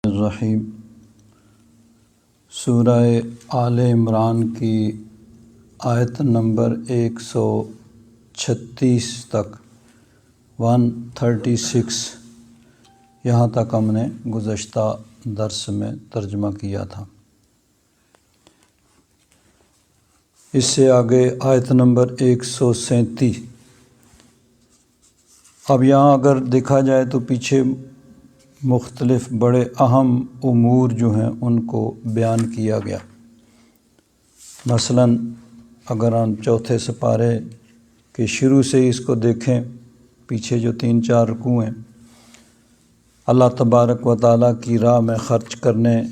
الرحیم سورہ آل عمران کی آیت نمبر 136 تک 136 یہاں تک ہم نے گزشتہ درس میں ترجمہ کیا تھا۔ اس سے آگے آیت نمبر 137۔ اب یہاں اگر دیکھا جائے تو پیچھے مختلف بڑے اہم امور جو ہیں ان کو بیان کیا گیا۔ مثلاً اگر ہم چوتھے سپارے کے شروع سے اس کو دیکھیں، پیچھے جو 3-4 رکوع ہیں، اللہ تبارک و تعالیٰ کی راہ میں خرچ کرنے،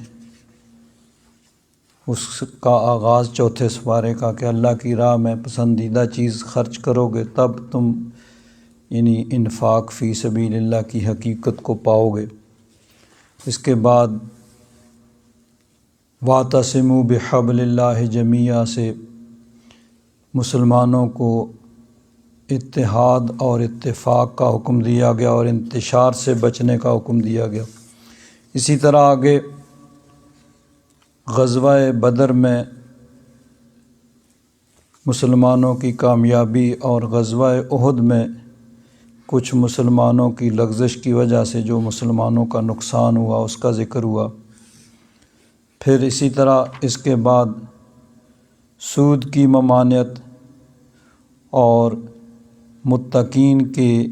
اس کا آغاز چوتھے سپارے کا کہ اللہ کی راہ میں پسندیدہ چیز خرچ کرو گے تب تم انفاق فی سبیل اللہ کی حقیقت کو پاؤ گے۔ اس کے بعد وَاعْتَصِمُوا بِحَبْلِ اللَّهِ جَمِيعًا سے مسلمانوں کو اتحاد اور اتفاق کا حکم دیا گیا اور انتشار سے بچنے کا حکم دیا گیا۔ اسی طرح آگے غزوہ بدر میں مسلمانوں کی کامیابی اور غزوہ احد میں کچھ مسلمانوں کی لغزش کی وجہ سے جو مسلمانوں کا نقصان ہوا اس کا ذکر ہوا۔ پھر اسی طرح اس کے بعد سود کی ممانعت اور متقین کی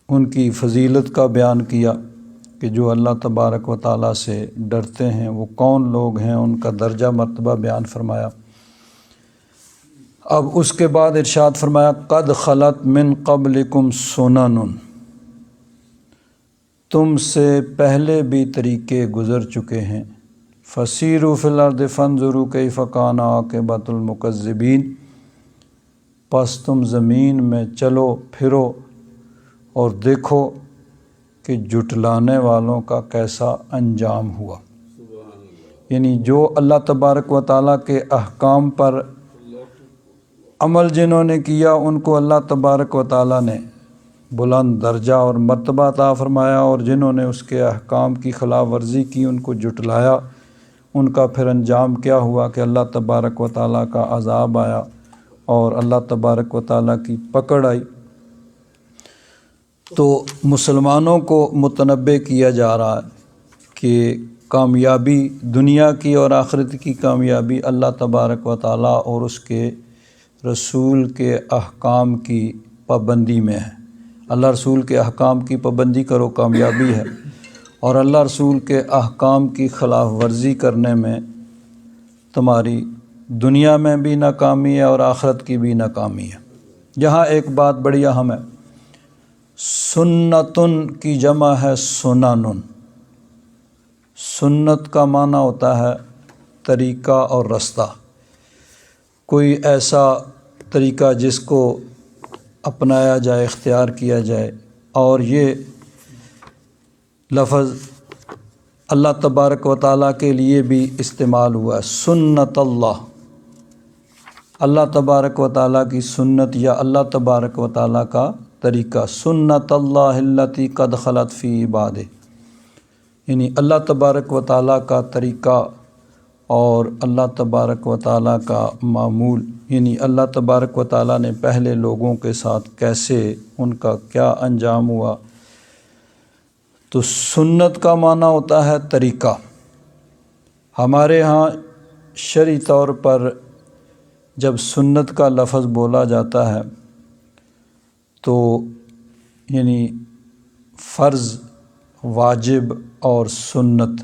ان کی فضیلت کا بیان کیا کہ جو اللہ تبارک و تعالیٰ سے ڈرتے ہیں وہ کون لوگ ہیں، ان کا درجہ مرتبہ بیان فرمایا۔ اب اس کے بعد ارشاد فرمایا قد خلت من قبلکم سنن، تم سے پہلے بھی طریقے گزر چکے ہیں، فسیروا فی الارض فانظروا کیف کان عاقبۃ المکذبین، پس تم زمین میں چلو پھرو اور دیکھو کہ جھٹلانے والوں کا کیسا انجام ہوا۔ یعنی جو اللہ تبارک و تعالیٰ کے احکام پر عمل جنہوں نے کیا ان کو اللہ تبارک و تعالیٰ نے بلند درجہ اور مرتبہ عطا فرمایا، اور جنہوں نے اس کے احکام کی خلاف ورزی کی، ان کو جھٹلایا، ان کا پھر انجام کیا ہوا کہ اللہ تبارک و تعالیٰ کا عذاب آیا اور اللہ تبارک و تعالیٰ کی پکڑ آئی۔ تو مسلمانوں کو متنبہ کیا جا رہا ہے کہ کامیابی دنیا کی اور آخرت کی کامیابی اللہ تبارک و تعالیٰ اور اس کے رسول کے احکام کی پابندی میں ہے۔ اللہ رسول کے احکام کی پابندی کرو کامیابی ہے، اور اللہ رسول کے احکام کی خلاف ورزی کرنے میں تمہاری دنیا میں بھی ناکامی ہے اور آخرت کی بھی ناکامی ہے۔ یہاں ایک بات بڑی اہم ہے، سنتن کی جمع ہے سنن۔ سنت کا معنی ہوتا ہے طریقہ اور رستہ، کوئی ایسا طریقہ جس کو اپنایا جائے، اختیار کیا جائے، اور یہ لفظ اللہ تبارک و تعالیٰ کے لیے بھی استعمال ہوا ہے، سنت اللہ، اللہ تبارک و تعالیٰ کی سنت یا اللہ تبارک و تعالیٰ کا طریقہ، سنت اللہ التی قد خلت فی عبادہ، یعنی اللہ تبارک و تعالیٰ کا طریقہ اور اللہ تبارک و تعالیٰ کا معمول، یعنی اللہ تبارک و تعالیٰ نے پہلے لوگوں کے ساتھ کیسے ان کا کیا انجام ہوا۔ تو سنت کا معنی ہوتا ہے طریقہ۔ ہمارے ہاں شرعی طور پر جب سنت کا لفظ بولا جاتا ہے تو یعنی فرض، واجب اور سنت۔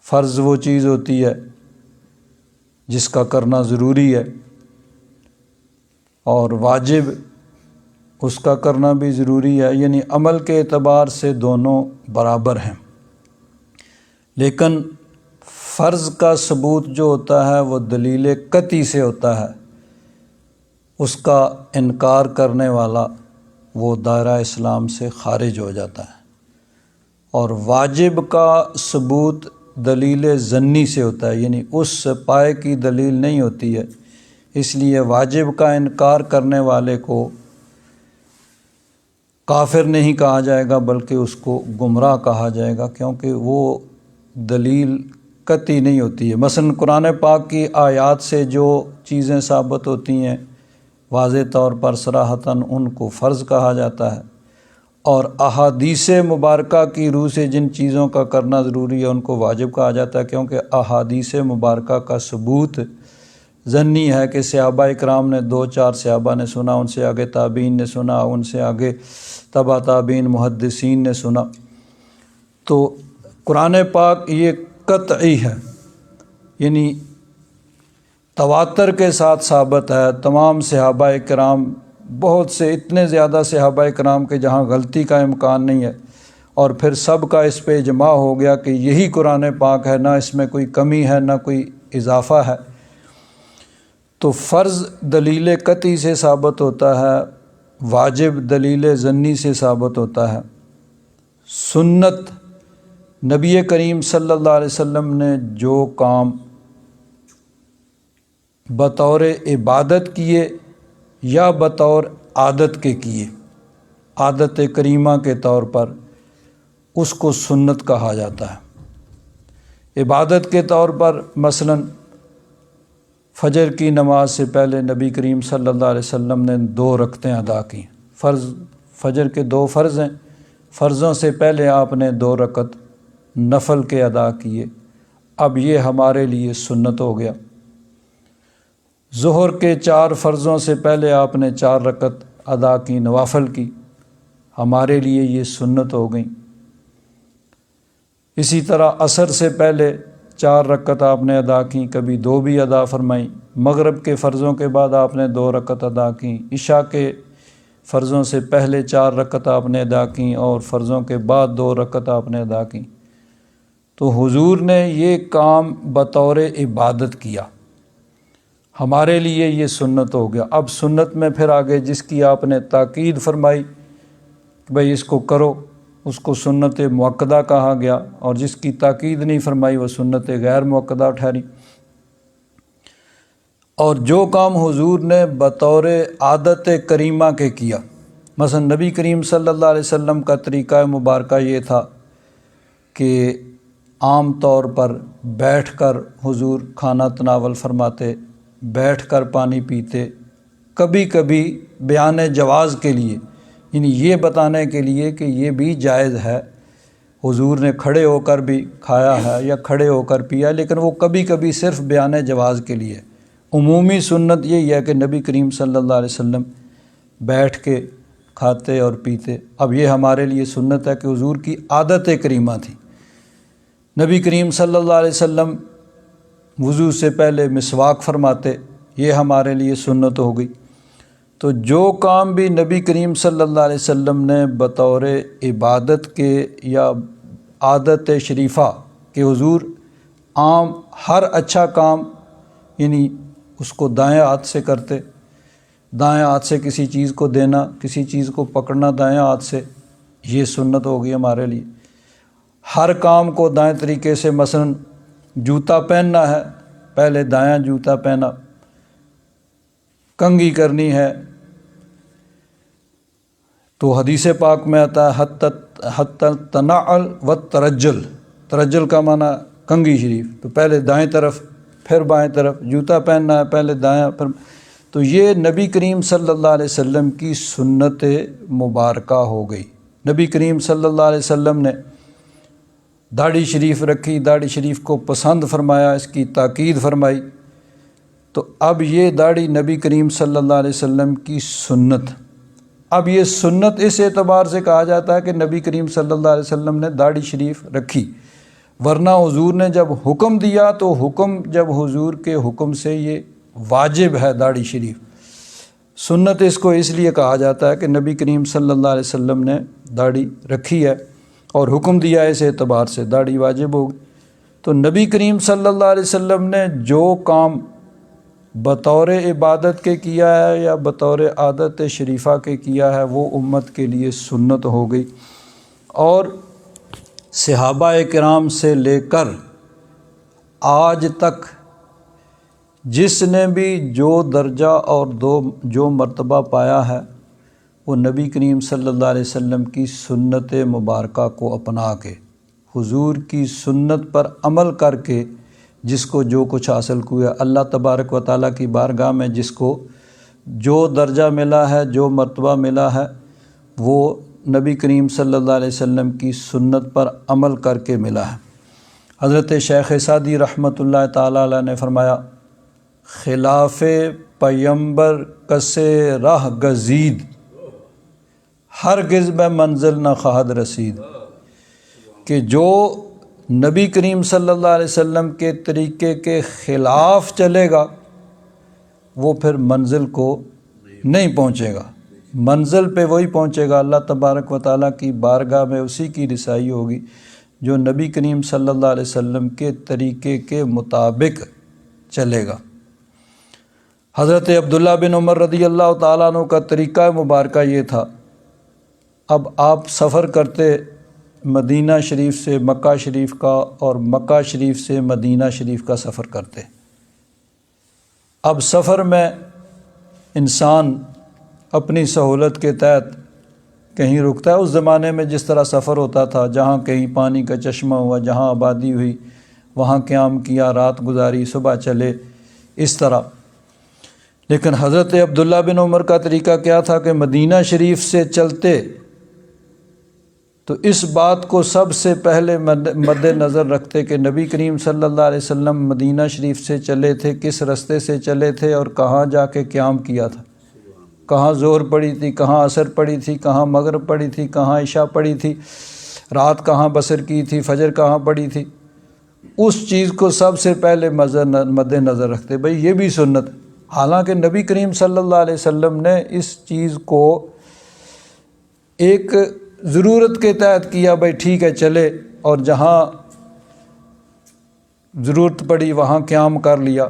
فرض وہ چیز ہوتی ہے جس کا کرنا ضروری ہے، اور واجب اس کا کرنا بھی ضروری ہے، یعنی عمل کے اعتبار سے دونوں برابر ہیں۔ لیکن فرض کا ثبوت جو ہوتا ہے وہ دلیل قطعی سے ہوتا ہے، اس کا انکار کرنے والا وہ دائرہ اسلام سے خارج ہو جاتا ہے، اور واجب کا ثبوت دلیل ظنی سے ہوتا ہے، یعنی اس پائے کی دلیل نہیں ہوتی ہے، اس لیے واجب کا انکار کرنے والے کو کافر نہیں کہا جائے گا بلکہ اس کو گمراہ کہا جائے گا، کیونکہ وہ دلیل قطعی نہیں ہوتی ہے۔ مثلا قرآن پاک کی آیات سے جو چیزیں ثابت ہوتی ہیں واضح طور پر صراحتاً ان کو فرض کہا جاتا ہے، اور احادیث مبارکہ کی روح سے جن چیزوں کا کرنا ضروری ہے ان کو واجب کہا جاتا ہے، کیونکہ احادیث مبارکہ کا ثبوت ظنی ہے کہ صحابہ اکرام نے 2-4 صحابہ نے سنا، ان سے آگے تابعین نے سنا، ان سے آگے تبع تابعین محدثین نے سنا۔ تو قرآن پاک یہ قطعی ہے، یعنی تواتر کے ساتھ ثابت ہے۔ تمام صحابہ کرام، بہت سے اتنے زیادہ صحابہ کرام کہ جہاں غلطی کا امکان نہیں ہے، اور پھر سب کا اس پہ اجماع ہو گیا کہ یہی قرآن پاک ہے، نہ اس میں کوئی کمی ہے نہ کوئی اضافہ ہے۔ تو فرض دلیل قطعی سے ثابت ہوتا ہے، واجب دلیل ظنی سے ثابت ہوتا ہے۔ سنت، نبی کریم صلی اللہ علیہ وسلم نے جو کام بطور عبادت کیے یا بطور عادت کے کیے، عادت کریمہ کے طور پر، اس کو سنت کہا جاتا ہے۔ عبادت کے طور پر مثلا فجر کی نماز سے پہلے نبی کریم صلی اللہ علیہ وسلم نے 2 رکعتیں ادا کی۔ فجر کے 2 فرض ہیں، فرضوں سے پہلے آپ نے 2 رکعت نفل کے ادا کیے، اب یہ ہمارے لیے سنت ہو گیا۔ ظہر کے 4 فرضوں سے پہلے آپ نے 4 رکعت ادا کی، نوافل کی، ہمارے لیے یہ سنت ہو گئیں۔ اسی طرح عصر سے پہلے 4 رکعت آپ نے ادا کیں، کبھی 2 بھی ادا فرمائیں۔ مغرب کے فرضوں کے بعد آپ نے 2 رکعت ادا کیں، عشاء کے فرضوں سے پہلے 4 رکعت آپ نے ادا کیں، اور فرضوں کے بعد 2 رکعت آپ نے ادا کیں۔ تو حضور نے یہ کام بطور عبادت کیا، ہمارے لیے یہ سنت ہو گیا۔ اب سنت میں پھر آگے جس کی آپ نے تاکید فرمائی کہ بھئی اس کو کرو، اس کو سنت مؤکدہ کہا گیا، اور جس کی تاکید نہیں فرمائی وہ سنت غیر مؤکدہ ٹھہری۔ اور جو کام حضور نے بطور عادت کریمہ کے کیا، مثلا نبی کریم صلی اللہ علیہ وسلم کا طریقہ مبارکہ یہ تھا کہ عام طور پر بیٹھ کر حضور کھانا تناول فرماتے، بیٹھ کر پانی پیتے، کبھی کبھی بیان جواز کے لیے، یعنی یہ بتانے کے لیے کہ یہ بھی جائز ہے، حضور نے کھڑے ہو کر بھی کھایا ہے یا کھڑے ہو کر پیا، لیکن وہ کبھی کبھی صرف بیان جواز کے لیے۔ عمومی سنت یہی ہے کہ نبی کریم صلی اللہ علیہ وسلم بیٹھ کے کھاتے اور پیتے۔ اب یہ ہمارے لیے سنت ہے کہ حضور کی عادت کریمہ تھی۔ نبی کریم صلی اللہ علیہ وسلم وضو سے پہلے مسواک فرماتے، یہ ہمارے لیے سنت ہو گئی۔ تو جو کام بھی نبی کریم صلی اللہ علیہ وسلم نے بطور عبادت کے یا عادت شریفہ کہ حضور عام ہر اچھا کام، یعنی اس کو دائیں ہاتھ سے کرتے، دائیں ہاتھ سے کسی چیز کو دینا، کسی چیز کو پکڑنا دائیں ہاتھ سے، یہ سنت ہو گئی ہمارے لیے۔ ہر کام کو دائیں طریقے سے، مثلا جوتا پہننا ہے پہلے دایاں جوتا پہنا، کنگھی کرنی ہے تو حدیث پاک میں آتا ہے حتی تنعل و ترجل، ترجل کا معنی کنگھی شریف، تو پہلے دائیں طرف پھر بائیں طرف، جوتا پہننا ہے پہلے دایاں پھر۔ تو یہ نبی کریم صلی اللہ علیہ وسلم کی سنت مبارکہ ہو گئی۔ نبی کریم صلی اللہ علیہ وسلم نے داڑھی شریف رکھی، داڑھی شریف کو پسند فرمایا، اس کی تاکید فرمائی، تو اب یہ داڑھی نبی کریم صلی اللہ علیہ وسلم کی سنت۔ اب یہ سنت اس اعتبار سے کہا جاتا ہے کہ نبی کریم صلی اللہ علیہ وسلم نے داڑھی شریف رکھی، ورنہ حضور نے جب حکم دیا تو حکم جب حضور کے حکم سے یہ واجب ہے داڑھی شریف۔ سنت اس کو اس لیے کہا جاتا ہے کہ نبی کریم صلی اللہ علیہ وسلم نے داڑھی رکھی ہے اور حکم دیا ہے، اس اعتبار سے داڑھی واجب ہوگی۔ تو نبی کریم صلی اللہ علیہ وسلم نے جو کام بطور عبادت کے کیا ہے یا بطور عادت شریفہ کے کیا ہے وہ امت کے لیے سنت ہو گئی۔ اور صحابہ کرام سے لے کر آج تک جس نے بھی جو درجہ اور جو مرتبہ پایا ہے وہ نبی کریم صلی اللہ علیہ وسلم کی سنت مبارکہ کو اپنا کے، حضور کی سنت پر عمل کر کے جس کو جو کچھ حاصل ہوا، اللہ تبارک و تعالیٰ کی بارگاہ میں جس کو جو درجہ ملا ہے، جو مرتبہ ملا ہے، وہ نبی کریم صلی اللہ علیہ وسلم کی سنت پر عمل کر کے ملا ہے۔ حضرت شیخ سعدی رحمۃ اللہ تعالیٰ علیہ نے فرمایا، خلاف پیمبر کسے راہ گزید، ہرگز میں منزل نہ خواہد رسید، کہ جو نبی کریم صلی اللہ علیہ وسلم کے طریقے کے خلاف چلے گا وہ پھر منزل کو نہیں پہنچے گا، منزل پہ وہی پہنچے گا، اللہ تبارک و تعالیٰ کی بارگاہ میں اسی کی رسائی ہوگی جو نبی کریم صلی اللہ علیہ وسلم کے طریقے کے مطابق چلے گا۔ حضرت عبداللہ بن عمر رضی اللہ تعالیٰ عنہ کا طریقہ مبارکہ یہ تھا، اب آپ سفر کرتے مدینہ شریف سے مکہ شریف کا اور مکہ شریف سے مدینہ شریف کا سفر کرتے۔ اب سفر میں انسان اپنی سہولت کے تحت کہیں رکتا ہے۔ اس زمانے میں جس طرح سفر ہوتا تھا، جہاں کہیں پانی کا چشمہ ہوا، جہاں آبادی ہوئی وہاں قیام کیا، رات گزاری، صبح چلے، اس طرح۔ لیکن حضرت عبداللہ بن عمر کا طریقہ کیا تھا کہ مدینہ شریف سے چلتے تو اس بات کو سب سے پہلے مد نظر رکھتے کہ نبی کریم صلی اللہ علیہ وسلم مدینہ شریف سے چلے تھے، کس رستے سے چلے تھے اور کہاں جا کے قیام کیا تھا، کہاں ظہر پڑی تھی، کہاں عصر پڑی تھی، کہاں مغرب پڑی تھی، کہاں عشاء پڑی تھی، رات کہاں بسر کی تھی، فجر کہاں پڑی تھی۔ اس چیز کو سب سے پہلے مد نظر رکھتے، بھئی یہ بھی سنت۔ حالانکہ نبی کریم صلی اللہ علیہ وسلم نے اس چیز کو ایک ضرورت کے تحت کیا، بھئی ٹھیک ہے چلے، اور جہاں ضرورت پڑی وہاں قیام کر لیا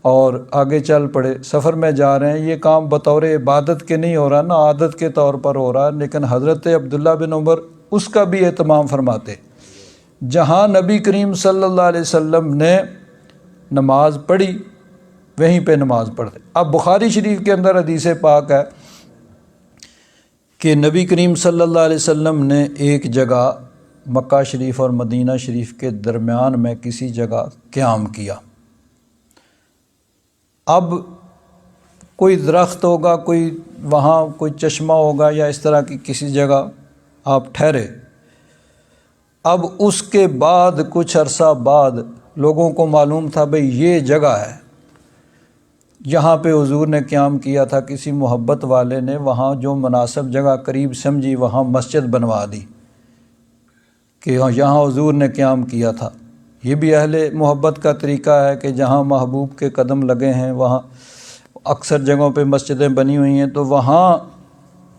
اور آگے چل پڑے۔ سفر میں جا رہے ہیں، یہ کام بطور عبادت کے نہیں ہو رہا، نہ عادت کے طور پر ہو رہا، لیکن حضرت عبداللہ بن عمر اس کا بھی اہتمام فرماتے۔ جہاں نبی کریم صلی اللہ علیہ وسلم نے نماز پڑھی وہیں پہ نماز پڑھتے۔ اب بخاری شریف کے اندر حدیث پاک ہے کہ نبی کریم صلی اللہ علیہ وسلم نے ایک جگہ مکہ شریف اور مدینہ شریف کے درمیان میں کسی جگہ قیام کیا۔ اب کوئی درخت ہوگا، کوئی وہاں کوئی چشمہ ہوگا یا اس طرح کی کسی جگہ آپ ٹھہرے۔ اب اس کے بعد کچھ عرصہ بعد لوگوں کو معلوم تھا بھئی یہ جگہ ہے، یہاں پہ حضور نے قیام کیا تھا، کسی محبت والے نے وہاں جو مناسب جگہ قریب سمجھی وہاں مسجد بنوا دی کہ یہاں حضور نے قیام کیا تھا۔ یہ بھی اہل محبت کا طریقہ ہے کہ جہاں محبوب کے قدم لگے ہیں وہاں اکثر جگہوں پہ مسجدیں بنی ہوئی ہیں، تو وہاں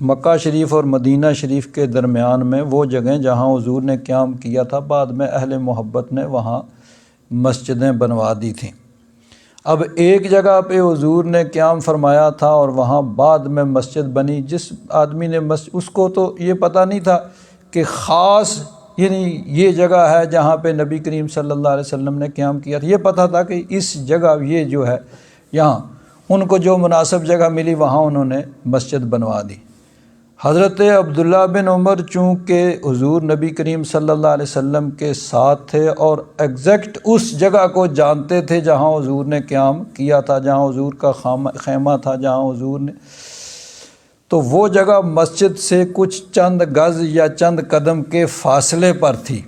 مکہ شریف اور مدینہ شریف کے درمیان میں وہ جگہیں جہاں حضور نے قیام کیا تھا، بعد میں اہل محبت نے وہاں مسجدیں بنوا دی تھیں۔ اب ایک جگہ پہ حضور نے قیام فرمایا تھا اور وہاں بعد میں مسجد بنی۔ جس آدمی نے اس کو تو یہ پتہ نہیں تھا کہ خاص یعنی یہ جگہ ہے جہاں پہ نبی کریم صلی اللہ علیہ وسلم نے قیام کیا تھا، یہ پتہ تھا کہ اس جگہ یہ جو ہے یہاں ان کو جو مناسب جگہ ملی وہاں انہوں نے مسجد بنوا دی۔ حضرت عبداللہ بن عمر چونکہ حضور نبی کریم صلی اللہ علیہ وسلم کے ساتھ تھے اور ایگزیکٹ اس جگہ کو جانتے تھے جہاں حضور نے قیام کیا تھا، جہاں حضور کا خیمہ تھا، جہاں حضور نے، تو وہ جگہ مسجد سے کچھ چند گز یا چند قدم کے فاصلے پر تھی۔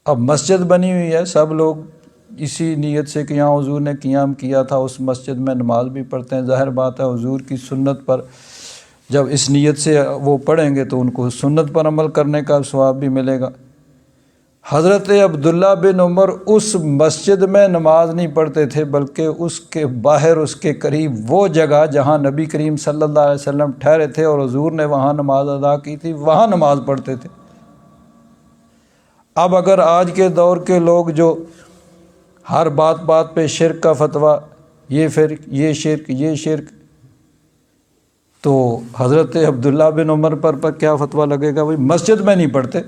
اب مسجد بنی ہوئی ہے، سب لوگ اسی نیت سے کہ یہاں حضور نے قیام کیا تھا اس مسجد میں نماز بھی پڑھتے ہیں۔ ظاہر بات ہے حضور کی سنت پر جب اس نیت سے وہ پڑھیں گے تو ان کو سنت پر عمل کرنے کا ثواب بھی ملے گا۔ حضرت عبداللہ بن عمر اس مسجد میں نماز نہیں پڑھتے تھے، بلکہ اس کے باہر اس کے قریب وہ جگہ جہاں نبی کریم صلی اللہ علیہ وسلم ٹھہرے تھے اور حضور نے وہاں نماز ادا کی تھی وہاں نماز پڑھتے تھے۔ اب اگر آج کے دور کے لوگ جو ہر بات پہ شرک کا فتویٰ، یہ فرق، یہ شرک، یہ شرک، تو حضرت عبداللہ بن عمر پر کیا فتویٰ لگے گا؟ بھائی مسجد میں نہیں پڑھتے۔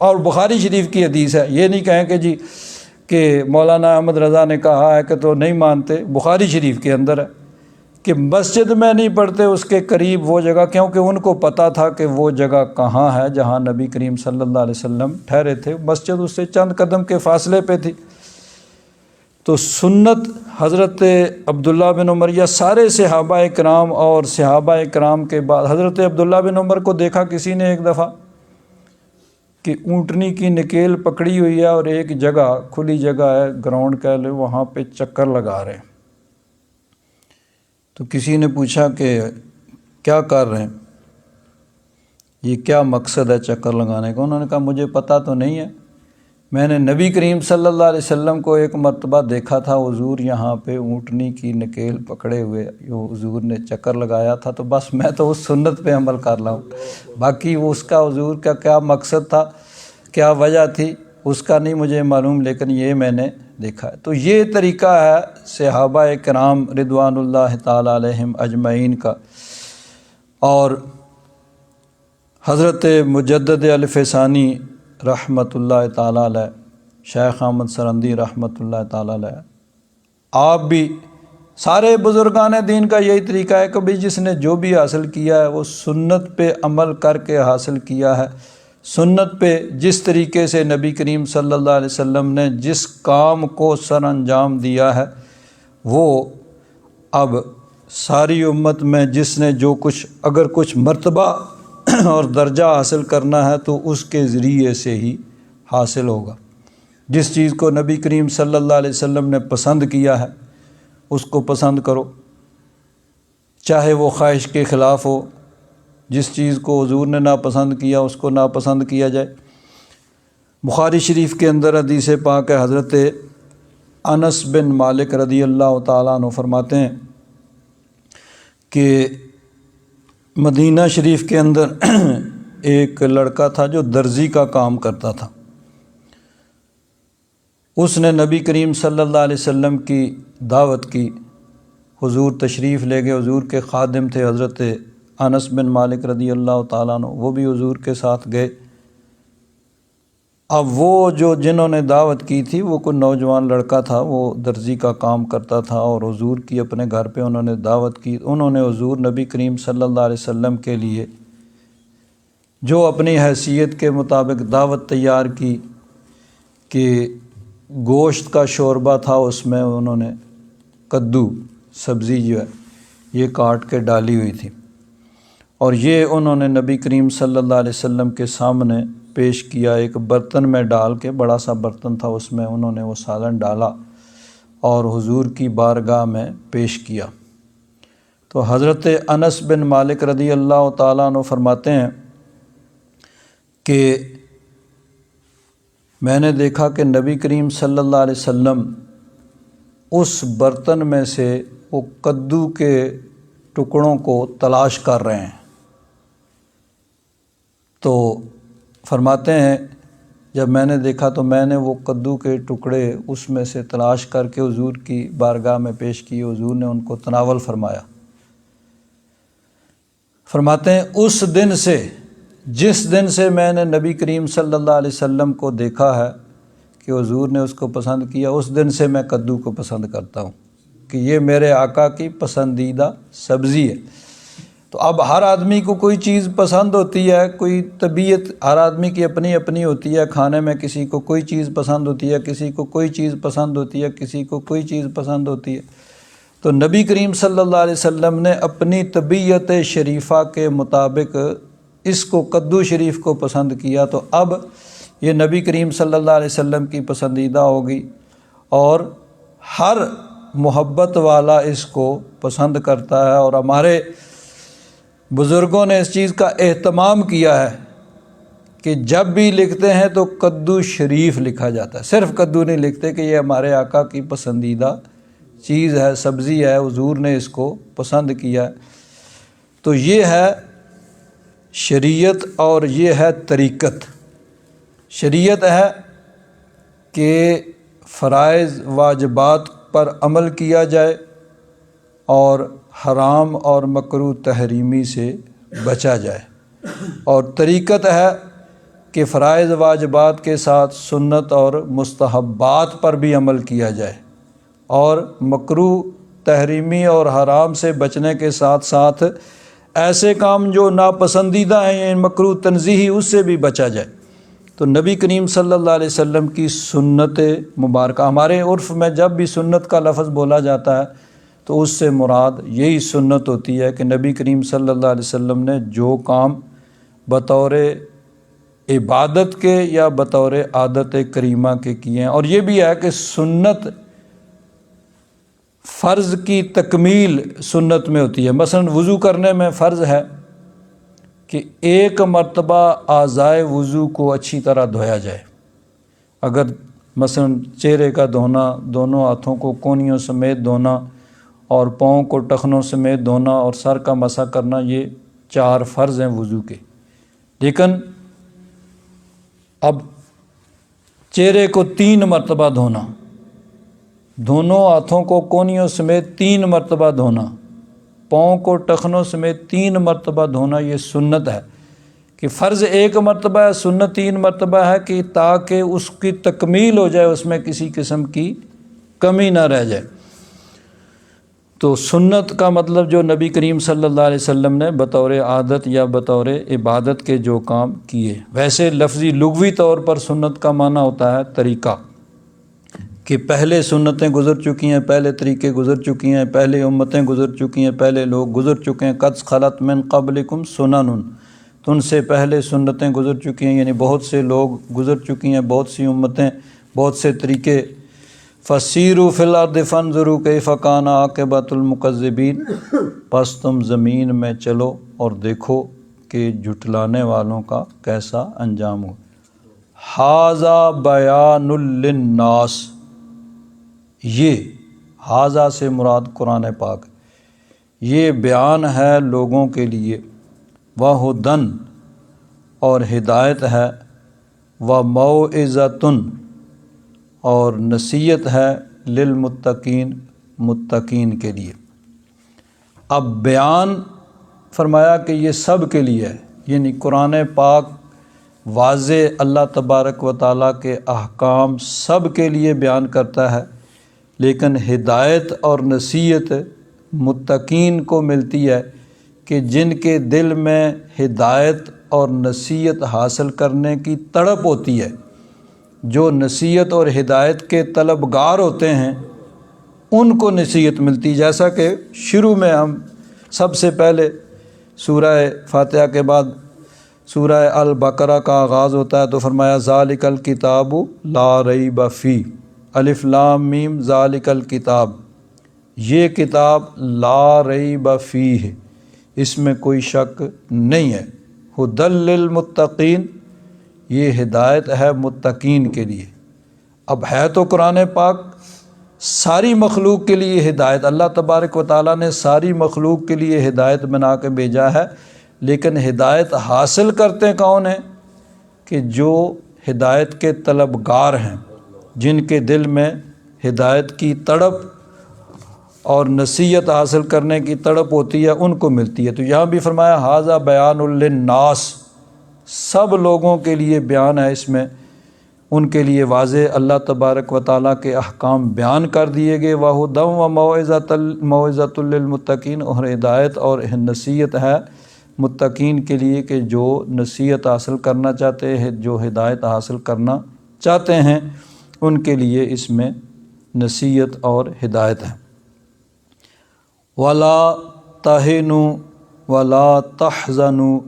اور بخاری شریف کی حدیث ہے، یہ نہیں کہیں کہ جی کہ مولانا احمد رضا نے کہا ہے کہ تو نہیں مانتے، بخاری شریف کے اندر ہے کہ مسجد میں نہیں پڑھتے اس کے قریب وہ جگہ، کیونکہ ان کو پتہ تھا کہ وہ جگہ کہاں ہے جہاں نبی کریم صلی اللہ علیہ وسلم ٹھہرے تھے، مسجد اس سے چند قدم کے فاصلے پہ تھی۔ تو سنت حضرت عبداللہ بن عمر یا سارے صحابہ کرام، اور صحابہ کرام کے بعد حضرت عبداللہ بن عمر کو دیکھا کسی نے ایک دفعہ کہ اونٹنی کی نکیل پکڑی ہوئی ہے اور ایک جگہ کھلی جگہ ہے، گراؤنڈ کہہ لیں، وہاں پہ چکر لگا رہے ہیں۔ تو کسی نے پوچھا کہ کیا کر رہے ہیں، یہ کیا مقصد ہے چکر لگانے کا؟ انہوں نے کہا مجھے پتہ تو نہیں ہے، میں نے نبی کریم صلی اللہ علیہ وسلم کو ایک مرتبہ دیکھا تھا، حضور یہاں پہ اونٹنی کی نکیل پکڑے ہوئے حضور نے چکر لگایا تھا، تو بس میں تو اس سنت پہ عمل کر رہا ہوں، باقی وہ اس کا حضور کا کیا مقصد تھا، کیا وجہ تھی، اس کا نہیں مجھے معلوم، لیکن یہ میں نے دیکھا ہے۔ تو یہ طریقہ ہے صحابہ کرام رضوان اللہ تعالی علیہم اجمعین کا۔ اور حضرت مجدد الف ثانی رحمۃ اللہ تعالی علیہ، شیخ احمد سرندی رحمۃ اللہ تعالی علیہ، آپ بھی سارے بزرگان دین کا یہی طریقہ ہے کہ بھی جس نے جو بھی حاصل کیا ہے وہ سنت پہ عمل کر کے حاصل کیا ہے، سنت پہ جس طریقے سے نبی کریم صلی اللہ علیہ وسلم نے جس کام کو سر انجام دیا ہے، وہ اب ساری امت میں جس نے جو کچھ اگر کچھ مرتبہ اور درجہ حاصل کرنا ہے تو اس کے ذریعے سے ہی حاصل ہوگا۔ جس چیز کو نبی کریم صلی اللہ علیہ وسلم نے پسند کیا ہے اس کو پسند کرو، چاہے وہ خواہش کے خلاف ہو، جس چیز کو حضور نے ناپسند کیا اس کو ناپسند کیا جائے۔ بخاری شریف کے اندر حدیث پاک ہے، حضرت انس بن مالک رضی اللہ تعالیٰ عنہ فرماتے ہیں کہ مدینہ شریف کے اندر ایک لڑکا تھا جو درزی کا کام کرتا تھا، اس نے نبی کریم صلی اللہ علیہ وسلم کی دعوت کی، حضور تشریف لے گئے، حضور کے خادم تھے حضرت انس بن مالک رضی اللہ تعالیٰ عنہ، وہ بھی حضور کے ساتھ گئے۔ اب وہ جو جنہوں نے دعوت کی تھی وہ کوئی نوجوان لڑکا تھا، وہ درزی کا کام کرتا تھا، اور حضور کی اپنے گھر پہ انہوں نے دعوت کی۔ انہوں نے حضور نبی کریم صلی اللہ علیہ وسلم کے لیے جو اپنی حیثیت کے مطابق دعوت تیار کی کہ گوشت کا شوربہ تھا، اس میں انہوں نے کدو سبزی جو ہے یہ کاٹ کے ڈالی ہوئی تھی، اور یہ انہوں نے نبی کریم صلی اللہ علیہ وسلم کے سامنے پیش کیا، ایک برتن میں ڈال کے، بڑا سا برتن تھا، اس میں انہوں نے وہ سالن ڈالا اور حضور کی بارگاہ میں پیش کیا۔ تو حضرت انس بن مالک رضی اللہ تعالیٰ عنہ فرماتے ہیں کہ میں نے دیکھا کہ نبی کریم صلی اللہ علیہ وسلم اس برتن میں سے وہ کدو کے ٹکڑوں کو تلاش کر رہے ہیں۔ تو فرماتے ہیں جب میں نے دیکھا تو میں نے وہ کدو کے ٹکڑے اس میں سے تلاش کر کے حضور کی بارگاہ میں پیش کیے، حضور نے ان کو تناول فرمایا۔ فرماتے ہیں اس دن سے، جس دن سے میں نے نبی کریم صلی اللہ علیہ وسلم کو دیکھا ہے کہ حضور نے اس کو پسند کیا، اس دن سے میں کدو کو پسند کرتا ہوں کہ یہ میرے آقا کی پسندیدہ سبزی ہے۔ تو اب ہر آدمی کو کوئی چیز پسند ہوتی ہے، کوئی طبیعت ہر آدمی کی اپنی اپنی ہوتی ہے، کھانے میں کسی کو کوئی چیز پسند ہوتی ہے، کسی کو کوئی چیز پسند ہوتی ہے، کسی کو کوئی چیز پسند ہوتی ہے۔ تو نبی کریم صلی اللہ علیہ وسلم نے اپنی طبیعت شریفہ کے مطابق اس کو کدو شریف کو پسند کیا، تو اب یہ نبی کریم صلی اللہ علیہ وسلم کی پسندیدہ ہوگی، اور ہر محبت والا اس کو پسند کرتا ہے۔ اور ہمارے بزرگوں نے اس چیز کا اہتمام کیا ہے کہ جب بھی لکھتے ہیں تو کدو شریف لکھا جاتا ہے، صرف کدو نہیں لکھتے کہ یہ ہمارے آقا کی پسندیدہ چیز ہے، سبزی ہے، حضور نے اس کو پسند کیا ہے۔ تو یہ ہے شریعت اور یہ ہے طریقت۔ شریعت ہے کہ فرائض واجبات پر عمل کیا جائے اور حرام اور مکروہ تحریمی سے بچا جائے، اور طریقت ہے کہ فرائض واجبات کے ساتھ سنت اور مستحبات پر بھی عمل کیا جائے، اور مکروہ تحریمی اور حرام سے بچنے کے ساتھ ساتھ ایسے کام جو ناپسندیدہ ہیں یا مکروہ تنزیہی اس سے بھی بچا جائے۔ تو نبی کریم صلی اللہ علیہ وسلم کی سنت مبارکہ، ہمارے عرف میں جب بھی سنت کا لفظ بولا جاتا ہے تو اس سے مراد یہی سنت ہوتی ہے کہ نبی کریم صلی اللہ علیہ وسلم نے جو کام بطور عبادت کے یا بطور عادت کریمہ کے کیے ہیں۔ اور یہ بھی ہے کہ سنت فرض کی تکمیل سنت میں ہوتی ہے۔ مثلا وضو کرنے میں فرض ہے کہ ایک مرتبہ اعضائے وضو کو اچھی طرح دھویا جائے۔ اگر مثلا چہرے کا دھونا، دونوں ہاتھوں کو کونیوں سمیت دھونا، اور پاؤں کو ٹخنوں سمیت دھونا، اور سر کا مسح کرنا، یہ 4 فرض ہیں وضو کے۔ لیکن اب چہرے کو 3 مرتبہ دھونا، دونوں ہاتھوں کو کونیوں سمیت 3 مرتبہ دھونا، پاؤں کو ٹخنوں سمیت 3 مرتبہ دھونا، یہ سنت ہے۔ کہ فرض 1 مرتبہ ہے، سنت 3 مرتبہ ہے، کہ تاکہ اس کی تکمیل ہو جائے، اس میں کسی قسم کی کمی نہ رہ جائے۔ تو سنت کا مطلب جو نبی کریم صلی اللہ علیہ وسلم نے بطور عادت یا بطور عبادت کے جو کام کیے۔ ویسے لفظی لغوی طور پر سنت کا معنی ہوتا ہے طریقہ، کہ پہلے سنتیں گزر چکی ہیں، پہلے طریقے گزر چکی ہیں، پہلے امتیں گزر چکی ہیں، پہلے لوگ گزر چکے ہیں۔ قد خلت من قبلکم سنن، تو ان سے پہلے سنتیں گزر چکی ہیں، یعنی بہت سے لوگ گزر چکی ہیں، بہت سی امتیں، بہت سے طریقے۔ فسیروا فی الارض فانظروا کیف کان عاقبۃ المکذبین، پس تم زمین میں چلو اور دیکھو کہ جھٹلانے والوں کا کیسا انجام ہو۔ ھذا بیان للناس، یہ ھذا سے مراد قرآن پاک، یہ بیان ہے لوگوں کے لیے، وہدن، اور ہدایت ہے، وموعظۃ، اور نصیحت ہے، للمتقین، متقین کے لیے۔ اب بیان فرمایا کہ یہ سب کے لیے ہے، یعنی قرآن پاک واضح اللہ تبارک و تعالیٰ کے احکام سب کے لیے بیان کرتا ہے، لیکن ہدایت اور نصیحت متقین کو ملتی ہے، کہ جن کے دل میں ہدایت اور نصیحت حاصل کرنے کی تڑپ ہوتی ہے، جو نصیحت اور ہدایت کے طلبگار ہوتے ہیں، ان کو نصیحت ملتی۔ جیسا کہ شروع میں ہم سب سے پہلے سورہ فاتحہ کے بعد سورہ البقرہ کا آغاز ہوتا ہے، تو فرمایا ذالک الکتاب لا ریب فیہ، الف لام میم ذالک الکتاب، یہ کتاب لا ریب فیہ، اس میں کوئی شک نہیں ہے، ھدی للمتقین، یہ ہدایت ہے متقین کے لیے۔ اب ہے تو قرآن پاک ساری مخلوق کے لیے ہدایت، اللہ تبارک و تعالیٰ نے ساری مخلوق کے لیے ہدایت بنا کے بھیجا ہے، لیکن ہدایت حاصل کرتے کون ہیں؟ کہ جو ہدایت کے طلبگار ہیں، جن کے دل میں ہدایت کی تڑپ اور نصیحت حاصل کرنے کی تڑپ ہوتی ہے، ان کو ملتی ہے۔ تو یہاں بھی فرمایا ھذا بیان للناس، سب لوگوں کے لیے بیان ہے، اس میں ان کے لیے واضح اللہ تبارک و تعالیٰ کے احکام بیان کر دیے گئے، وَھدًى وَمَوعِظَةٌ لِّلْمُتَّقِينَ، اور ہدایت اور نصیحت ہے متقین کے لیے، کہ جو نصیحت حاصل کرنا چاہتے ہیں، جو ہدایت حاصل کرنا چاہتے ہیں، ان کے لیے اس میں نصیحت اور ہدایت ہے۔ وَلَا تَهِنُوا وَلَا تَحْزَنُوا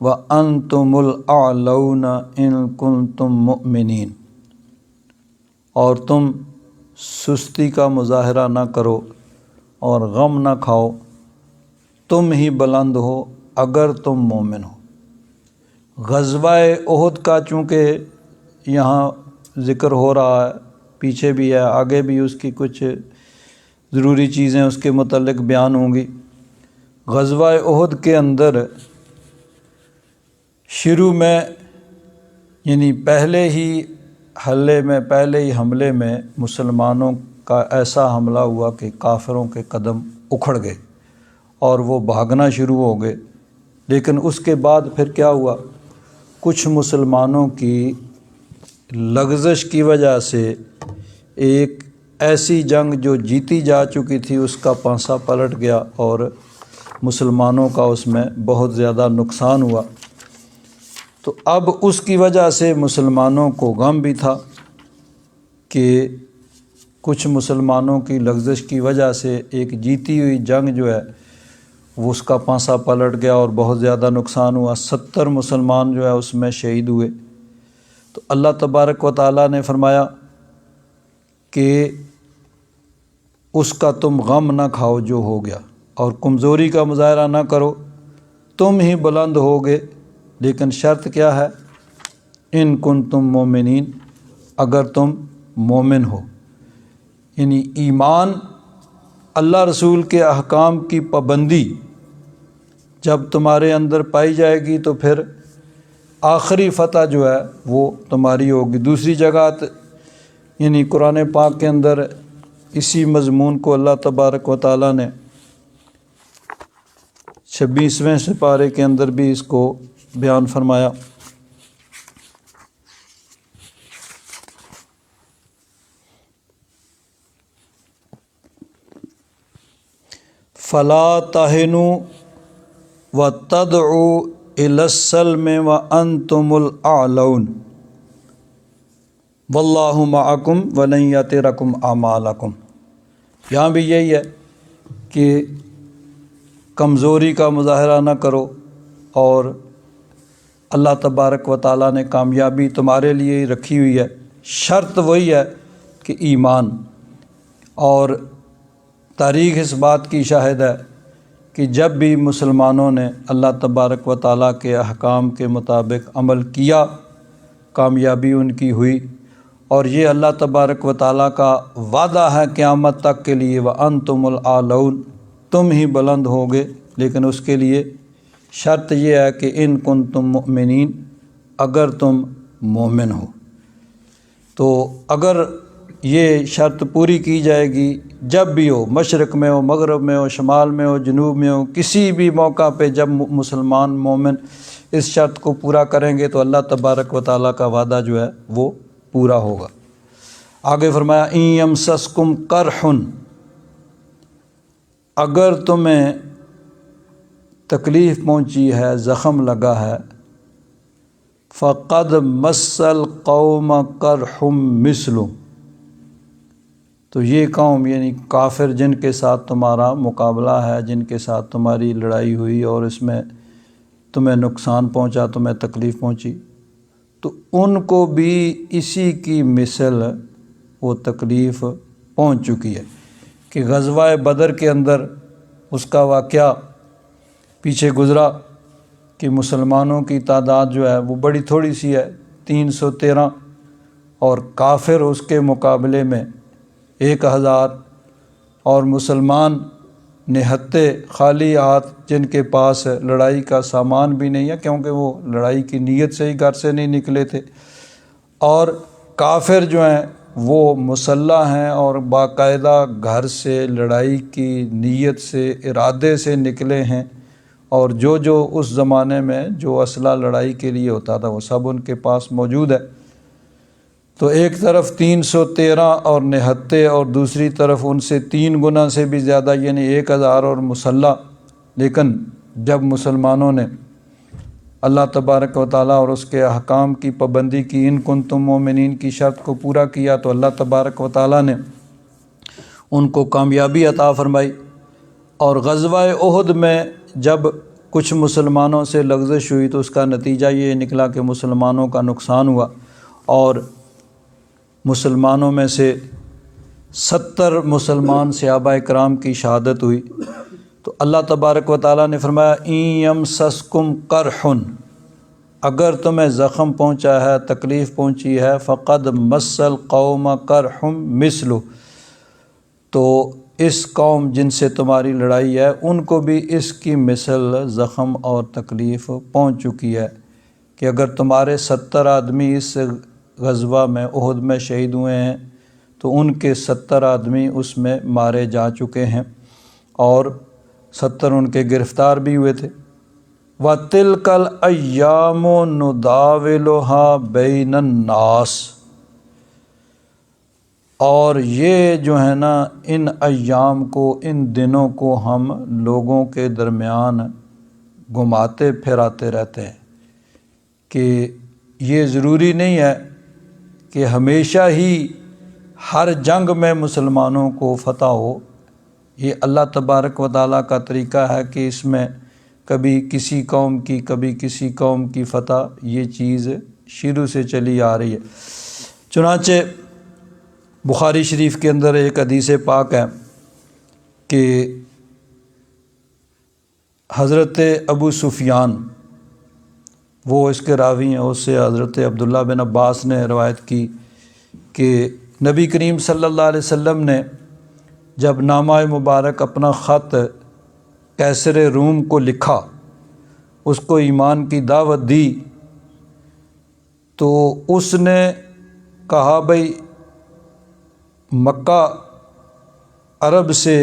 وَأَنْتُمُ الْأَعْلَوْنَ إِن كُنتُم مُؤْمِنِينَ، اور تم سستی کا مظاہرہ نہ کرو اور غم نہ کھاؤ، تم ہی بلند ہو اگر تم مومن ہو۔ غزوہ احد کا چونکہ یہاں ذکر ہو رہا ہے، پیچھے بھی ہے، آگے بھی اس کی کچھ ضروری چیزیں اس کے متعلق بیان ہوں گی۔ غزوہ احد کے اندر شروع میں، یعنی پہلے ہی حملے میں مسلمانوں کا ایسا حملہ ہوا کہ کافروں کے قدم اکھڑ گئے اور وہ بھاگنا شروع ہو گئے۔ لیکن اس کے بعد پھر کیا ہوا؟ کچھ مسلمانوں کی لغزش کی وجہ سے ایک ایسی جنگ جو جیتی جا چکی تھی اس کا پانسا پلٹ گیا اور مسلمانوں کا اس میں بہت زیادہ نقصان ہوا۔ تو اب اس کی وجہ سے مسلمانوں کو غم بھی تھا کہ کچھ مسلمانوں کی لغزش کی وجہ سے ایک جیتی ہوئی جنگ جو ہے وہ اس کا پانسا پلٹ گیا اور بہت زیادہ نقصان ہوا، 70 مسلمان جو ہے اس میں شہید ہوئے۔ تو اللہ تبارک و تعالیٰ نے فرمایا کہ اس کا تم غم نہ کھاؤ جو ہو گیا، اور کمزوری کا مظاہرہ نہ کرو، تم ہی بلند ہوگے، لیکن شرط کیا ہے؟ ان کنتم مومنین، اگر تم مومن ہو، یعنی ایمان، اللہ رسول کے احکام کی پابندی جب تمہارے اندر پائی جائے گی تو پھر آخری فتح جو ہے وہ تمہاری ہوگی۔ دوسری جگہ یعنی قرآن پاک کے اندر اسی مضمون کو اللہ تبارک و تعالیٰ نے 26ویں سپارے کے اندر بھی اس کو بیان فرمایا۔ فلا تہنوا وتدعوا الی السلم وانتم الاعلون واللہ معکم ولن یترکم اعمالکم۔ یہاں بھی یہی ہے کہ کمزوری کا مظاہرہ نہ کرو، اور اللہ تبارک و تعالیٰ نے کامیابی تمہارے لیے ہی رکھی ہوئی ہے، شرط وہی ہے کہ ایمان۔ اور تاریخ اس بات کی شاہد ہے کہ جب بھی مسلمانوں نے اللہ تبارک و تعالیٰ کے احکام کے مطابق عمل کیا، کامیابی ان کی ہوئی، اور یہ اللہ تبارک و تعالیٰ کا وعدہ ہے قیامت تک کے لیے، وَأَنْتُمُ الْأَعْلَوْنَ، تم ہی بلند ہوگے، لیکن اس کے لیے شرط یہ ہے کہ ان کنتم مؤمنین، اگر تم مومن ہو۔ تو اگر یہ شرط پوری کی جائے گی، جب بھی ہو، مشرق میں ہو، مغرب میں ہو، شمال میں ہو، جنوب میں ہو، کسی بھی موقع پہ جب مسلمان مومن اس شرط کو پورا کریں گے تو اللہ تبارک و تعالیٰ کا وعدہ جو ہے وہ پورا ہوگا۔ آگے فرمایا ان یمسسکم قرح، اگر تمہیں تکلیف پہنچی ہے، زخم لگا ہے، فقد مس القوم قرح مثلہ، تو یہ قوم یعنی کافر جن کے ساتھ تمہارا مقابلہ ہے، جن کے ساتھ تمہاری لڑائی ہوئی اور اس میں تمہیں نقصان پہنچا، تمہیں تکلیف پہنچی، تو ان کو بھی اسی کی مثل وہ تکلیف پہنچ چکی ہے۔ کہ غزوہ بدر کے اندر اس کا واقعہ پیچھے گزرا کہ مسلمانوں کی تعداد جو ہے وہ بڑی تھوڑی سی ہے، 313، اور کافر اس کے مقابلے میں 1000، اور مسلمان نہتے خالی ہاتھ، جن کے پاس لڑائی کا سامان بھی نہیں ہے، کیونکہ وہ لڑائی کی نیت سے ہی گھر سے نہیں نکلے تھے، اور کافر جو ہیں وہ مسلح ہیں اور باقاعدہ گھر سے لڑائی کی نیت سے، ارادے سے نکلے ہیں، اور جو اس زمانے میں جو اسلحہ لڑائی کے لیے ہوتا تھا وہ سب ان کے پاس موجود ہے۔ تو ایک طرف 313 اور نہتے، اور دوسری طرف ان سے 3 گنا سے بھی زیادہ یعنی 1000 اور مسلح۔ لیکن جب مسلمانوں نے اللہ تبارک و تعالیٰ اور اس کے احکام کی پابندی کی، ان کنتم مومنین کی شرط کو پورا کیا، تو اللہ تبارک و تعالیٰ نے ان کو کامیابی عطا فرمائی۔ اور غزوہ احد میں جب کچھ مسلمانوں سے لغزش ہوئی تو اس کا نتیجہ یہ نکلا کہ مسلمانوں کا نقصان ہوا، اور مسلمانوں میں سے 70 مسلمان صحابہ کرام کی شہادت ہوئی۔ تو اللہ تبارک و تعالیٰ نے فرمایا ان یمسسکم قرح، اگر تمہیں زخم پہنچا ہے، تکلیف پہنچی ہے، فقد مس القوم قرح مثلہ، تو اس قوم جن سے تمہاری لڑائی ہے ان کو بھی اس کی مثل زخم اور تکلیف پہنچ چکی ہے، کہ اگر تمہارے 70 آدمی اس غزوہ میں احد میں شہید ہوئے ہیں تو ان کے 70 آدمی اس میں مارے جا چکے ہیں، اور 70 ان کے گرفتار بھی ہوئے تھے۔ وَتِلْكَ الْأَيَّامُ نُدَاوِلُهَا بَيْنَ النَّاسِ، اور یہ جو ہے نا ان ایام کو، ان دنوں کو ہم لوگوں کے درمیان گھماتے پھراتے رہتے ہیں کہ یہ ضروری نہیں ہے کہ ہمیشہ ہی ہر جنگ میں مسلمانوں کو فتح ہو۔ یہ اللہ تبارک و تعالیٰ کا طریقہ ہے کہ اس میں کبھی کسی قوم کی، کبھی کسی قوم کی فتح، یہ چیز شروع سے چلی آ رہی ہے۔ چنانچہ بخاری شریف کے اندر ایک حدیث پاک ہے کہ حضرت ابو سفیان، وہ اس کے راوی ہیں، اس سے حضرت عبداللہ بن عباس نے روایت کی کہ نبی کریم صلی اللہ علیہ وسلم نے جب نامہ مبارک اپنا خط قیصر روم کو لکھا، اس کو ایمان کی دعوت دی، تو اس نے کہا بھئی مکہ عرب سے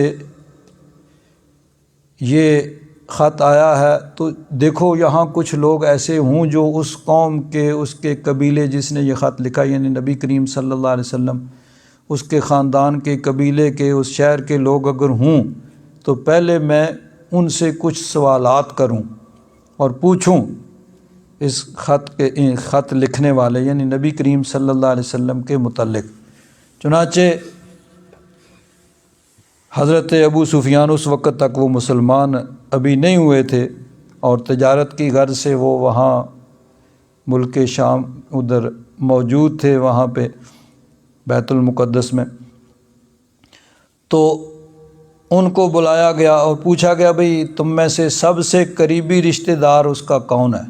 یہ خط آیا ہے، تو دیکھو یہاں کچھ لوگ ایسے ہوں جو اس قوم کے، اس کے قبیلے جس نے یہ خط لکھا، یعنی نبی کریم صلی اللہ علیہ وسلم، اس کے خاندان کے، قبیلے کے، اس شہر کے لوگ اگر ہوں تو پہلے میں ان سے کچھ سوالات کروں اور پوچھوں اس خط لکھنے والے یعنی نبی کریم صلی اللہ علیہ وسلم کے متعلق۔ چنانچہ حضرت ابو سفیان، اس وقت تک وہ مسلمان ابھی نہیں ہوئے تھے اور تجارت کی غرض سے وہ وہاں ملک شام ادھر موجود تھے، وہاں پہ بیت المقدس میں، تو ان کو بلایا گیا اور پوچھا گیا بھئی تم میں سے سب سے قریبی رشتہ دار اس کا کون ہے؟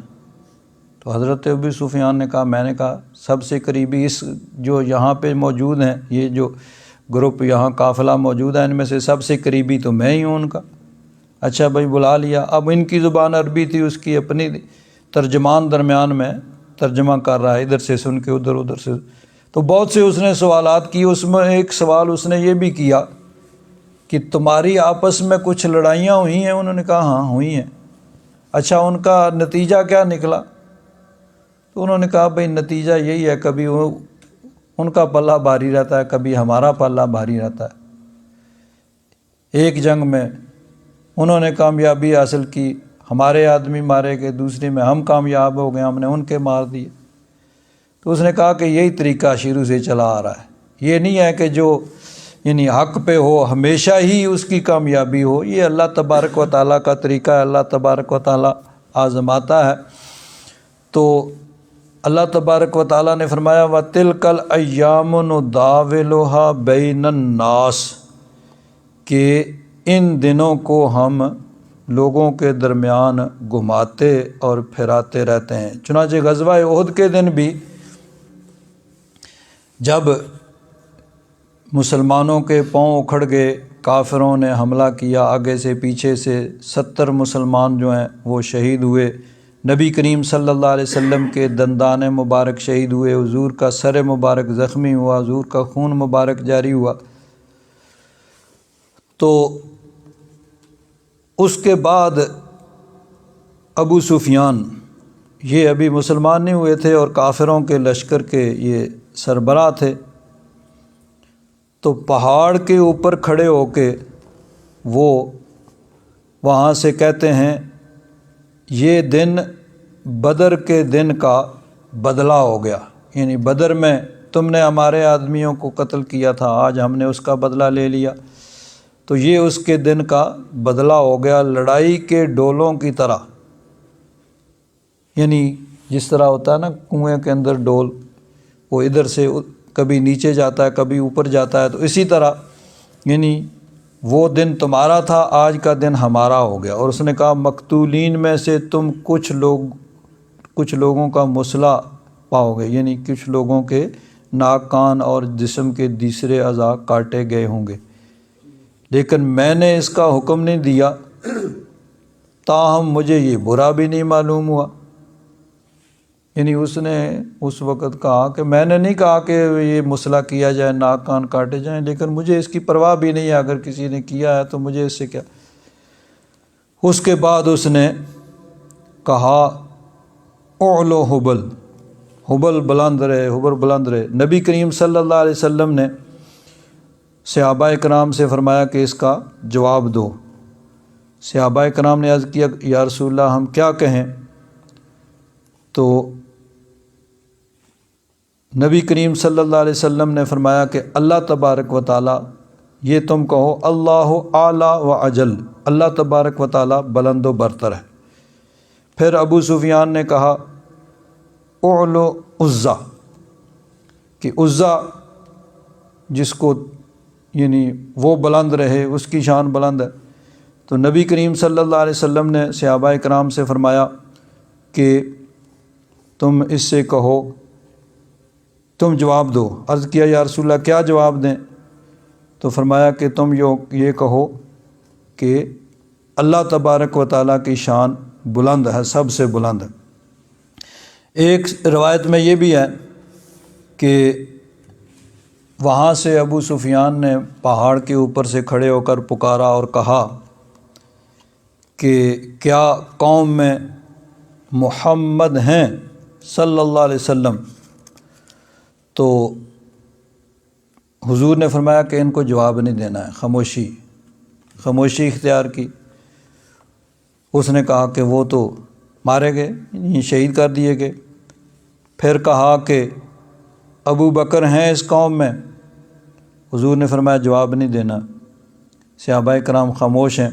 تو حضرت ابو سفیان نے کہا، میں نے کہا سب سے قریبی اس جو یہاں پہ موجود ہیں، یہ جو گروپ یہاں قافلہ موجود ہے، ان میں سے سب سے قریبی تو میں ہی ہوں ان کا۔ اچھا بھائی، بلا لیا۔ اب ان کی زبان عربی تھی، اس کی اپنی ترجمان درمیان میں ترجمہ کر رہا ہے، ادھر سے سن کے ادھر، ادھر سے، تو بہت سے اس نے سوالات کیے۔ اس میں ایک سوال اس نے یہ بھی کیا کہ تمہاری آپس میں کچھ لڑائیاں ہوئی ہیں؟ انہوں نے کہا ہاں ہوئی ہیں۔ اچھا، ان کا نتیجہ کیا نکلا؟ تو انہوں نے کہا بھئی نتیجہ یہی ہے، کبھی ان کا پلہ بھاری رہتا ہے، کبھی ہمارا پلہ بھاری رہتا ہے۔ ایک جنگ میں انہوں نے کامیابی حاصل کی، ہمارے آدمی مارے گئے، دوسری میں ہم کامیاب ہو گئے، ہم نے ان کے مار دیے۔ تو اس نے کہا کہ یہی طریقہ شروع سے چلا آ رہا ہے، یہ نہیں ہے کہ جو یعنی حق پہ ہو ہمیشہ ہی اس کی کامیابی ہو، یہ اللہ تبارک و تعالیٰ کا طریقہ ہے، اللہ تبارک و تعالیٰ آزماتا ہے۔ تو اللہ تبارک و تعالیٰ نے فرمایا وَتِلْكَ الْأَيَّامُ نُدَاوِلُهَا بَيْنَ النَّاسِ، کہ ان دنوں کو ہم لوگوں کے درمیان گھماتے اور پھراتے رہتے ہیں۔ چنانچہ غزوہ احد کے دن بھی جب مسلمانوں کے پاؤں اکھڑ گئے، کافروں نے حملہ کیا آگے سے پیچھے سے، 70 مسلمان جو ہیں وہ شہید ہوئے، نبی کریم صلی اللہ علیہ وسلم کے دندان مبارک شہید ہوئے، حضور کا سر مبارک زخمی ہوا، حضور کا خون مبارک جاری ہوا۔ تو اس کے بعد ابو سفیان، یہ ابھی مسلمان نہیں ہوئے تھے اور کافروں کے لشکر کے یہ سربراہ تھے، تو پہاڑ کے اوپر کھڑے ہو کے وہ وہاں سے کہتے ہیں یہ دن بدر کے دن کا بدلہ ہو گیا، یعنی بدر میں تم نے ہمارے آدمیوں کو قتل کیا تھا، آج ہم نے اس کا بدلہ لے لیا، تو یہ اس کے دن کا بدلہ ہو گیا۔ لڑائی کے ڈولوں کی طرح، یعنی جس طرح ہوتا ہے نا کنویں کے اندر ڈول، وہ ادھر سے کبھی نیچے جاتا ہے کبھی اوپر جاتا ہے، تو اسی طرح یعنی وہ دن تمہارا تھا، آج کا دن ہمارا ہو گیا۔ اور اس نے کہا مقتولین میں سے تم کچھ لوگوں کا مسلح پاؤ گے، یعنی کچھ لوگوں کے ناک کان اور جسم کے دوسرے اعضاء کاٹے گئے ہوں گے، لیکن میں نے اس کا حکم نہیں دیا، تاہم مجھے یہ برا بھی نہیں معلوم ہوا۔ یعنی اس نے اس وقت کہا کہ میں نے نہیں کہا کہ یہ مسلح کیا جائے، ناک کان کاٹے جائیں، لیکن مجھے اس کی پرواہ بھی نہیں ہے، اگر کسی نے کیا ہے تو مجھے اس سے کیا۔ اس کے بعد اس نے کہا اعلو حبل، حبل بلند رہے، حبل بلند رہے۔ نبی کریم صلی اللہ علیہ وسلم نے صحابہ کرام سے فرمایا کہ اس کا جواب دو۔ صحابہ کرام نے عرض کیا یا رسول اللہ ہم کیا کہیں؟ تو نبی کریم صلی اللہ علیہ وسلم نے فرمایا کہ اللہ تبارک و تعالی، یہ تم کہو اللہ اعلیٰ و اجل، اللہ تبارک و تعالی بلند و برتر ہے۔ پھر ابو سفیان نے کہا اعلو عزا، کہ عزا جس کو یعنی وہ بلند رہے، اس کی شان بلند ہے۔ تو نبی کریم صلی اللہ علیہ وسلم نے صحابہ کرام سے فرمایا کہ تم اس سے کہو، تم جواب دو۔ عرض کیا یا رسول اللہ کیا جواب دیں؟ تو فرمایا کہ تم یہ کہو کہ اللہ تبارک و تعالیٰ کی شان بلند ہے، سب سے بلند ہے۔ ایک روایت میں یہ بھی ہے کہ وہاں سے ابو سفیان نے پہاڑ کے اوپر سے کھڑے ہو کر پکارا اور کہا کہ کیا قوم میں محمد ہیں صلی اللہ علیہ وسلم؟ تو حضور نے فرمایا کہ ان کو جواب نہیں دینا ہے، خاموشی اختیار کی۔ اس نے کہا کہ وہ تو مارے گئے، یعنی شہید کر دیے گئے۔ پھر کہا کہ ابو بکر ہیں اس قوم میں؟ حضور نے فرمایا جواب نہیں دینا، صحابہ کرام خاموش ہیں۔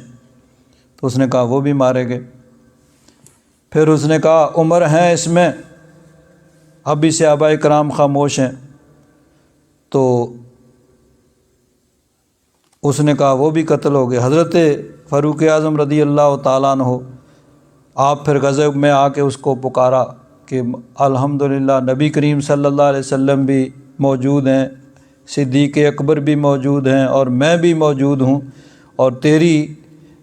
تو اس نے کہا وہ بھی مارے گئے۔ پھر اس نے کہا عمر ہیں اس میں؟ اب بھی صحابہ کرام خاموش ہیں۔ تو اس نے کہا وہ بھی قتل ہو گئے۔ حضرت فاروق اعظم رضی اللہ تعالیٰ عنہ آپ پھر غضب میں آ کے اس کو پکارا کہ الحمدللہ نبی کریم صلی اللہ علیہ وسلم بھی موجود ہیں، صدیق اکبر بھی موجود ہیں، اور میں بھی موجود ہوں، اور تیری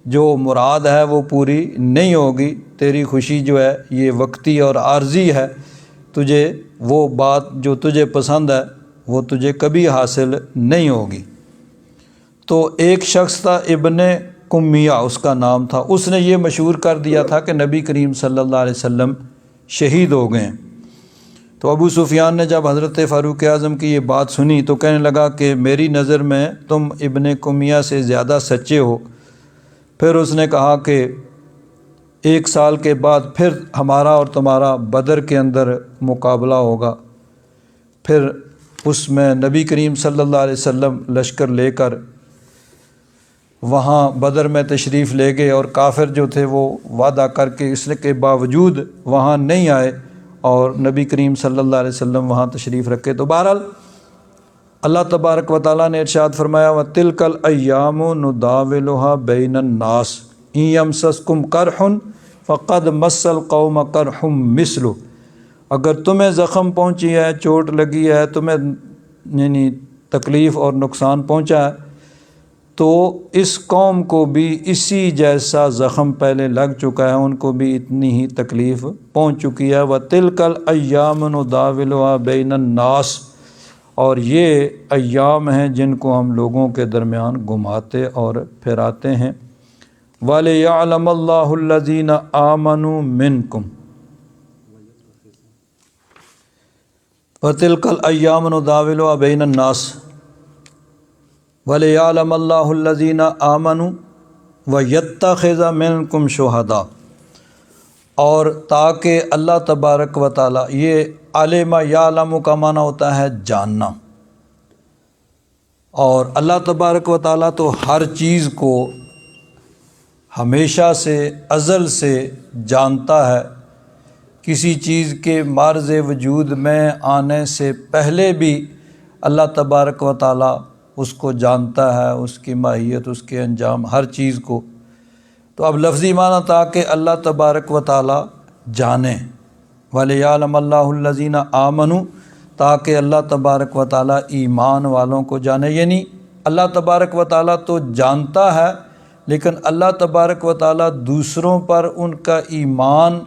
جو مراد ہے وہ پوری نہیں ہوگی، تیری خوشی جو ہے یہ وقتی اور عارضی ہے، تجھے وہ بات جو تجھے پسند ہے وہ تجھے کبھی حاصل نہیں ہوگی۔ تو ایک شخص تھا ابن کمیہ اس کا نام تھا، اس نے یہ مشہور کر دیا تھا کہ نبی کریم صلی اللہ علیہ وسلم شہید ہو گئے۔ تو ابو سفیان نے جب حضرت فاروق اعظم کی یہ بات سنی تو کہنے لگا کہ میری نظر میں تم ابن کمیہ سے زیادہ سچے ہو۔ پھر اس نے کہا کہ 1 سال کے بعد پھر ہمارا اور تمہارا بدر کے اندر مقابلہ ہوگا۔ پھر اس میں نبی کریم صلی اللہ علیہ وسلم لشکر لے کر وہاں بدر میں تشریف لے گئے، اور کافر جو تھے وہ وعدہ کر کے اس کے باوجود وہاں نہیں آئے، اور نبی کریم صلی اللہ علیہ وسلم وہاں تشریف رکھے۔ تو بہرحال اللہ تبارک و تعالیٰ نے ارشاد فرمایا وَتِلْكَ الْأَيَّامُ نُدَاوِلُهَا بَيْنَ النَّاسِ إِن يَمْسَسْكُمْ قَرْحٌ فَقَدْ مَسَّ الْقَوْمَ قَرْحٌ مِثْلُهُ، اگر تمہیں زخم پہنچی ہے، چوٹ لگی ہے، تمہیں یعنی تکلیف اور نقصان پہنچا ہے، تو اس قوم کو بھی اسی جیسا زخم پہلے لگ چکا ہے، ان کو بھی اتنی ہی تکلیف پہنچ چکی ہے۔ وَتِلْكَ الْأَيَّامُ نُدَاوِلُهَا بَيْنَ النَّاسِ، اور یہ ایام ہیں جن کو ہم لوگوں کے درمیان گھماتے اور پھراتے ہیں۔ وَلِيَعْلَمَ اللَّهُ الَّذِينَ آمَنُوا مِنْكُمْ وَتِلْكَ الْأَيَّامُ نُدَاوِلُهَا بَيْنَ النَّاسِ وَلِيَعْلَمَ اللَّهُ الَّذِينَ آمَنُوا وَيَتَّخِذَ مِنْكُمْ شُهَدَاءَ، اور تاکہ اللہ تبارک و تعالیٰ، یہ علم یعلم کا معنی ہوتا ہے جاننا، اور اللہ تبارک و تعالیٰ تو ہر چیز کو ہمیشہ سے ازل سے جانتا ہے، کسی چیز کے معرض وجود میں آنے سے پہلے بھی اللہ تبارک و تعالیٰ اس کو جانتا ہے، اس کی ماہیت، اس کے انجام، ہر چیز کو۔ تو اب لفظی معنی تھا کہ اللہ تبارک و تعالیٰ جانے، وَلِيَعْلَمَ اللَّهُ الَّذِينَ آمَنُوا، تاکہ اللہ تبارک و تعالیٰ ایمان والوں کو جانے، یعنی اللہ تبارک و تعالیٰ تو جانتا ہے، لیکن اللہ تبارک و تعالیٰ دوسروں پر ان کا ایمان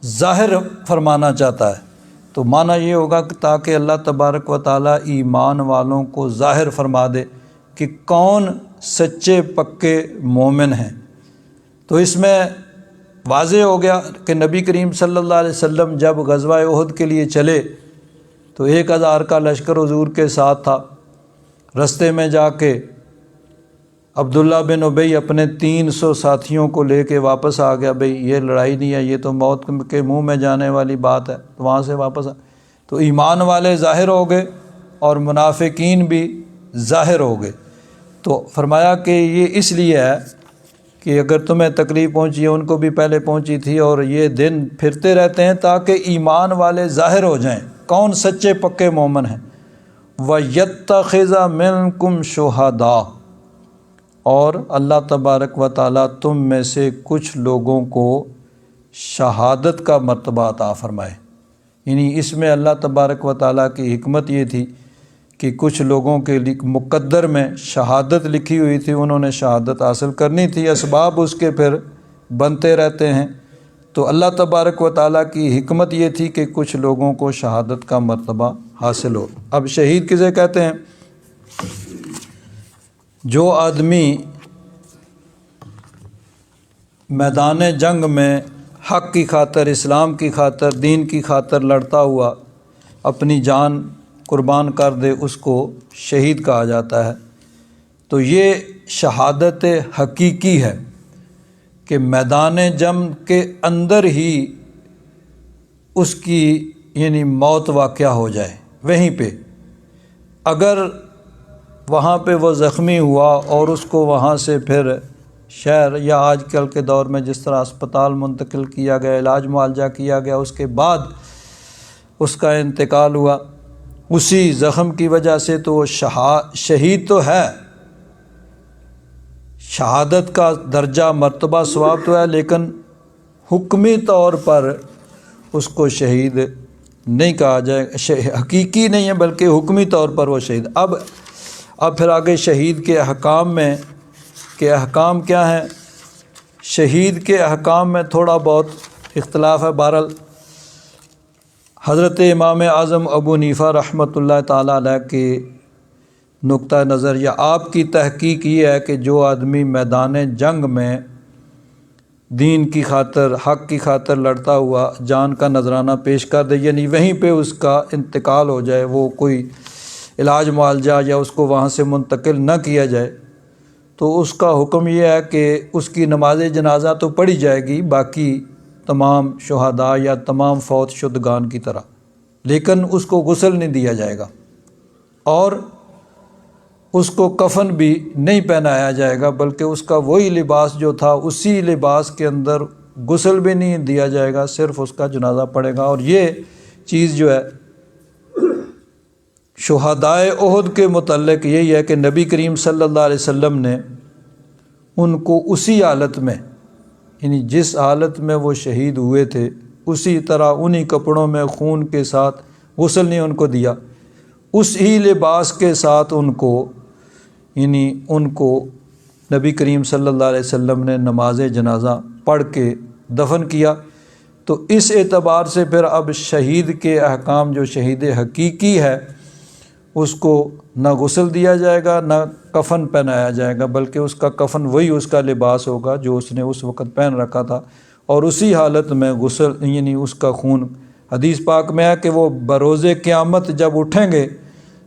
ظاہر فرمانا چاہتا ہے۔ تو معنی یہ ہوگا کہ تاکہ اللہ تبارک و تعالیٰ ایمان والوں کو ظاہر فرما دے کہ کون سچے پکے مومن ہیں۔ تو اس میں واضح ہو گیا کہ نبی کریم صلی اللہ علیہ وسلم جب غزوہ احد کے لیے چلے تو 1000 کا لشکر حضور کے ساتھ تھا، رستے میں جا کے عبداللہ بن ابی اپنے 300 ساتھیوں کو لے کے واپس آ گیا، بھئی یہ لڑائی نہیں ہے، یہ تو موت کے منہ میں جانے والی بات ہے، تو وہاں سے واپس تو ایمان والے ظاہر ہو گئے اور منافقین بھی ظاہر ہو گئے۔ تو فرمایا کہ یہ اس لیے ہے کہ اگر تمہیں تکلیف پہنچی ہے ان کو بھی پہلے پہنچی تھی، اور یہ دن پھرتے رہتے ہیں تاکہ ایمان والے ظاہر ہو جائیں کون سچے پکے مومن ہیں۔ وَيَتَّخِذَ مِنکم شُہَدَاءَ، اور اللہ تبارک و تعالیٰ تم میں سے کچھ لوگوں کو شہادت کا مرتبہ عطا فرمائے۔ یعنی اس میں اللہ تبارک و تعالیٰ کی حکمت یہ تھی کہ کچھ لوگوں کے مقدر میں شہادت لکھی ہوئی تھی، انہوں نے شہادت حاصل کرنی تھی، اسباب اس کے پھر بنتے رہتے ہیں، تو اللہ تبارک و تعالیٰ کی حکمت یہ تھی کہ کچھ لوگوں کو شہادت کا مرتبہ حاصل ہو۔ اب شہید کسے کہتے ہیں؟ جو آدمی میدان جنگ میں حق کی خاطر، اسلام کی خاطر، دین کی خاطر لڑتا ہوا اپنی جان قربان کر دے، اس کو شہید کہا جاتا ہے۔ تو یہ شہادت حقیقی ہے کہ میدان جنگ کے اندر ہی اس کی یعنی موت واقع ہو جائے وہیں پہ۔ اگر وہاں پہ وہ زخمی ہوا اور اس کو وہاں سے پھر شہر یا آج کل کے دور میں جس طرح اسپتال منتقل کیا گیا، علاج معالجہ کیا گیا، اس کے بعد اس کا انتقال ہوا اسی زخم کی وجہ سے، تو وہ شہید تو ہے، شہادت کا درجہ مرتبہ ثواب تو ہے، لیکن حکمی طور پر اس کو شہید نہیں کہا جائے، حقیقی نہیں ہے بلکہ حکمی طور پر وہ شہید۔ اب پھر آگے شہید کے احکام میں کہ احکام کیا ہیں؟ شہید کے احکام میں تھوڑا بہت اختلاف ہے۔ بہرحال حضرت امام اعظم ابو حنیفہ رحمۃ اللہ تعالیٰ علیہ کے نقطہ نظر یا آپ کی تحقیق یہ ہے کہ جو آدمی میدان جنگ میں دین کی خاطر، حق کی خاطر لڑتا ہوا جان کا نذرانہ پیش کر دے، یعنی وہیں پہ اس کا انتقال ہو جائے، وہ کوئی علاج معالجہ یا اس کو وہاں سے منتقل نہ کیا جائے، تو اس کا حکم یہ ہے کہ اس کی نماز جنازہ تو پڑھی جائے گی باقی تمام شہداء یا تمام فوت شدگان کی طرح، لیکن اس کو غسل نہیں دیا جائے گا اور اس کو کفن بھی نہیں پہنایا جائے گا، بلکہ اس کا وہی لباس جو تھا اسی لباس کے اندر غسل بھی نہیں دیا جائے گا، صرف اس کا جنازہ پڑے گا۔ اور یہ چیز جو ہے شہدائے احد کے متعلق یہی ہے کہ نبی کریم صلی اللہ علیہ وسلم نے ان کو اسی حالت میں، یعنی جس حالت میں وہ شہید ہوئے تھے اسی طرح انہی کپڑوں میں خون کے ساتھ غسل نہیں ان کو دیا، اس ہی لباس کے ساتھ ان کو نبی کریم صلی اللہ علیہ وسلم نے نماز جنازہ پڑھ کے دفن کیا۔ تو اس اعتبار سے پھر اب شہید کے احکام، جو شہید حقیقی ہے اس کو نہ غسل دیا جائے گا نہ کفن پہنایا جائے گا، بلکہ اس کا کفن وہی اس کا لباس ہوگا جو اس نے اس وقت پہن رکھا تھا، اور اسی حالت میں غسل یعنی اس کا خون، حدیث پاک میں ہے کہ وہ بروز قیامت جب اٹھیں گے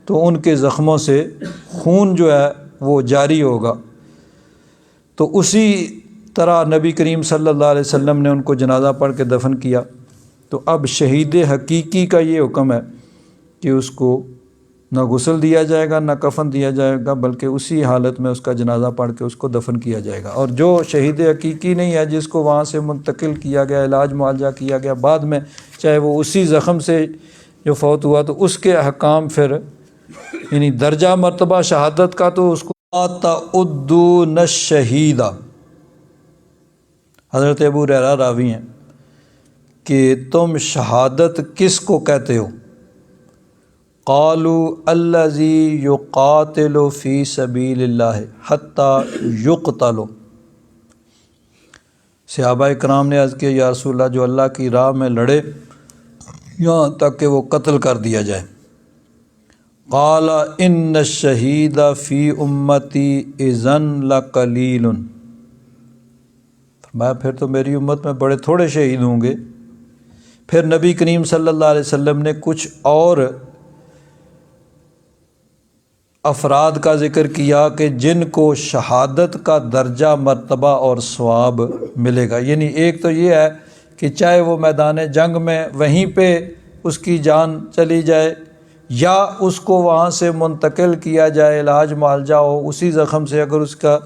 تو ان کے زخموں سے خون جو ہے وہ جاری ہوگا۔ تو اسی طرح نبی کریم صلی اللہ علیہ وسلم نے ان کو جنازہ پڑھ کے دفن کیا۔ تو اب شہید حقیقی کا یہ حکم ہے کہ اس کو نہ غسل دیا جائے گا نہ کفن دیا جائے گا، بلکہ اسی حالت میں اس کا جنازہ پڑھ کے اس کو دفن کیا جائے گا۔ اور جو شہید حقیقی نہیں ہے، جس کو وہاں سے منتقل کیا گیا، علاج معالجہ کیا گیا بعد میں، چاہے وہ اسی زخم سے جو فوت ہوا، تو اس کے احکام پھر یعنی درجہ مرتبہ شہادت کا تو اس کو تعدون الشہیدہ، حضرت ابو ہریرہ راوی ہیں کہ تم شہادت کس کو کہتے ہو؟ قالوا الذی یقاتل فی سبیل اللہ حتی یقتل، صحابہ کرام نے عرض کیا یا رسول اللہ، جو اللہ کی راہ میں لڑے یہاں تک کہ وہ قتل کر دیا جائے۔ قال ان الشہید فی امتی اذن لقلیل، فرمایا پھر تو میری امت میں بڑے تھوڑے شہید ہوں گے۔ پھر نبی کریم صلی اللہ علیہ وسلم نے کچھ اور افراد کا ذکر کیا کہ جن کو شہادت کا درجہ مرتبہ اور ثواب ملے گا۔ یعنی ایک تو یہ ہے کہ چاہے وہ میدان جنگ میں وہیں پہ اس کی جان چلی جائے یا اس کو وہاں سے منتقل کیا جائے، علاج معالجہ ہو، اسی زخم سے اگر اس کا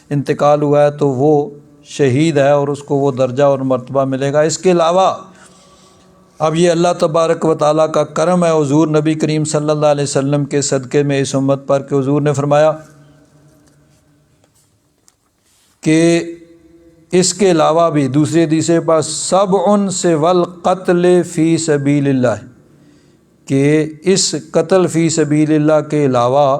انتقال ہوا ہے تو وہ شہید ہے اور اس کو وہ درجہ اور مرتبہ ملے گا۔ اس کے علاوہ اب یہ اللہ تبارک و تعالیٰ کا کرم ہے حضور نبی کریم صلی اللہ علیہ وسلم کے صدقے میں اس امت پر کہ حضور نے فرمایا کہ اس کے علاوہ بھی دوسری حدیث پاس سبع سوی القتل فی سبیل اللہ، کہ اس قتل فی سبیل اللہ کے علاوہ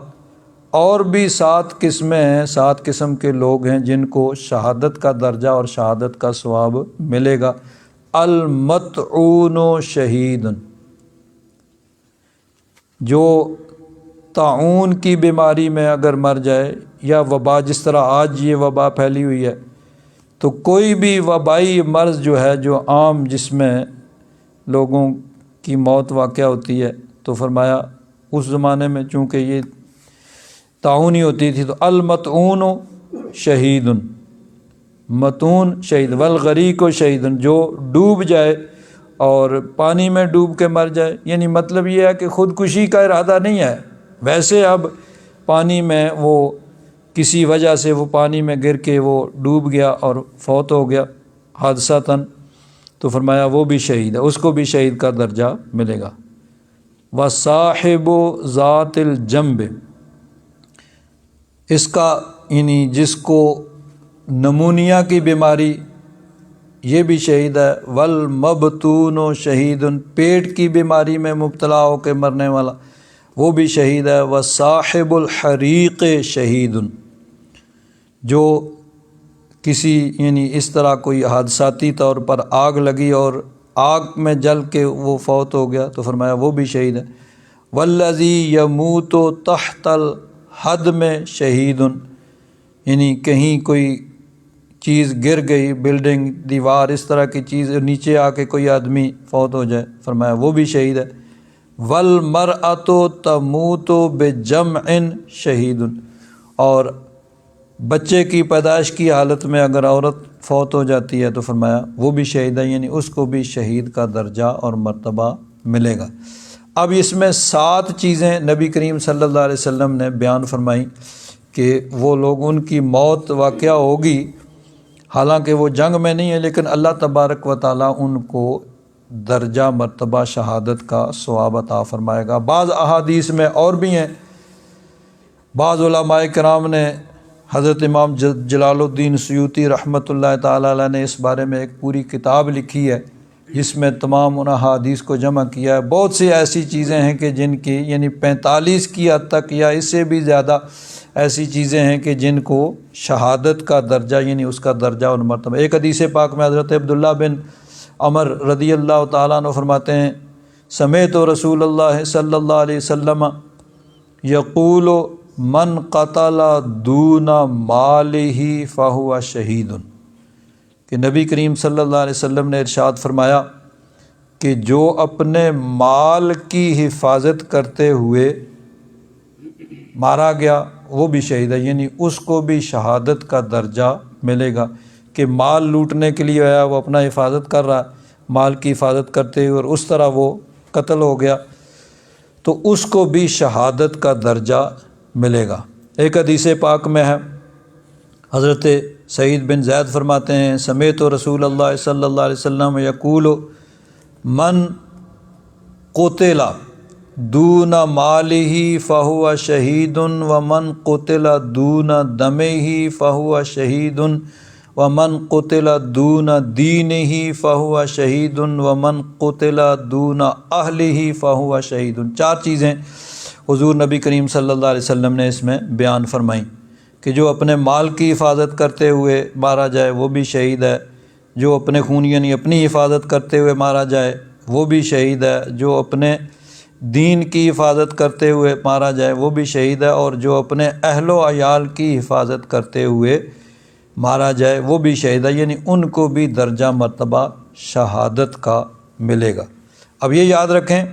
اور بھی 7 قسمیں ہیں، 7 قسم کے لوگ ہیں جن کو شہادت کا درجہ اور شہادت کا ثواب ملے گا۔ المطعون شہید، جو طاعون کی بیماری میں اگر مر جائے یا وبا، جس طرح آج یہ وبا پھیلی ہوئی ہے، تو کوئی بھی وبائی مرض جو ہے جو عام جس میں لوگوں کی موت واقع ہوتی ہے، تو فرمایا اس زمانے میں چونکہ یہ طاعون ہی ہوتی تھی، تو المطعون شہید، متون شہید، والغریق شہید، جو ڈوب جائے اور پانی میں ڈوب کے مر جائے۔ یعنی مطلب یہ ہے کہ خودکشی کا ارادہ نہیں ہے، ویسے اب پانی میں وہ کسی وجہ سے وہ پانی میں گر کے وہ ڈوب گیا اور فوت ہو گیا حادثتاً، تو فرمایا وہ بھی شہید ہے، اس کو بھی شہید کا درجہ ملے گا۔ وصاحب ذات الجنب، اس کا یعنی جس کو نمونیا کی بیماری، یہ بھی شہید ہے۔ والمبتون شہید، پیٹ کی بیماری میں مبتلا ہو کے مرنے والا وہ بھی شہید ہے۔ وصاحب الحریق شہید، جو کسی یعنی اس طرح کوئی حادثاتی طور پر آگ لگی اور آگ میں جل کے وہ فوت ہو گیا، تو فرمایا وہ بھی شہید ہے۔ والذی یموت تحت الحدم شہید، یعنی کہیں کوئی چیز گر گئی، بلڈنگ، دیوار، اس طرح کی چیز نیچے آ کے کوئی آدمی فوت ہو جائے، فرمایا وہ بھی شہید ہے۔ والمرأۃ تموت بجمع شہید، اور بچے کی پیدائش کی حالت میں اگر عورت فوت ہو جاتی ہے تو فرمایا وہ بھی شہید ہے، یعنی اس کو بھی شہید کا درجہ اور مرتبہ ملے گا۔ اب اس میں 7 چیزیں نبی کریم صلی اللہ علیہ وسلم نے بیان فرمائی کہ وہ لوگ، ان کی موت واقعہ ہوگی، حالانکہ وہ جنگ میں نہیں ہے، لیکن اللہ تبارک و تعالیٰ ان کو درجہ مرتبہ شہادت کا ثواب عطا فرمائے گا۔ بعض احادیث میں اور بھی ہیں، بعض علماء کرام نے، حضرت امام جلال الدین سیوطی رحمۃ اللہ تعالیٰ علیہ نے اس بارے میں ایک پوری کتاب لکھی ہے جس میں تمام ان احادیث کو جمع کیا ہے۔ بہت سی ایسی چیزیں ہیں کہ جن کی یعنی 45 کی حد تک یا اس سے بھی زیادہ ایسی چیزیں ہیں کہ جن کو شہادت کا درجہ یعنی اس کا درجہ اور مرتبہ۔ ایک حدیث پاک میں حضرت عبداللہ بن عمر رضی اللہ تعالیٰ عنہ فرماتے ہیں، سمعت رسول اللہ صلی اللہ علیہ وسلم یقول من قتل دون مالہ فہو شہید، کہ نبی کریم صلی اللہ علیہ وسلم نے ارشاد فرمایا کہ جو اپنے مال کی حفاظت کرتے ہوئے مارا گیا وہ بھی شہید ہے، یعنی اس کو بھی شہادت کا درجہ ملے گا۔ کہ مال لوٹنے کے لیے آیا، وہ اپنا حفاظت کر رہا، مال کی حفاظت کرتے ہوئے اور اس طرح وہ قتل ہو گیا، تو اس کو بھی شہادت کا درجہ ملے گا۔ ایک حدیث پاک میں ہے، حضرت سعید بن زید فرماتے ہیں، سمیت رسول اللہ صلی اللہ علیہ وسلم یقول من قتل دون مالہ فہو شہید ومن قتل دون دمہ فہو شہید ومن قتل دون دینہ فہو شہید ومن قتل دون اہلہ فہو شہید۔ 4 چیزیں حضور نبی کریم صلی اللہ علیہ وسلم نے اس میں بیان فرمائیں کہ جو اپنے مال کی حفاظت کرتے ہوئے مارا جائے وہ بھی شہید ہے، جو اپنے خون یعنی اپنی حفاظت کرتے ہوئے مارا جائے وہ بھی شہید ہے، جو اپنے دین کی حفاظت کرتے ہوئے مارا جائے وہ بھی شہید ہے، اور جو اپنے اہل و عیال کی حفاظت کرتے ہوئے مارا جائے وہ بھی شہید ہے، یعنی ان کو بھی درجہ مرتبہ شہادت کا ملے گا۔ اب یہ یاد رکھیں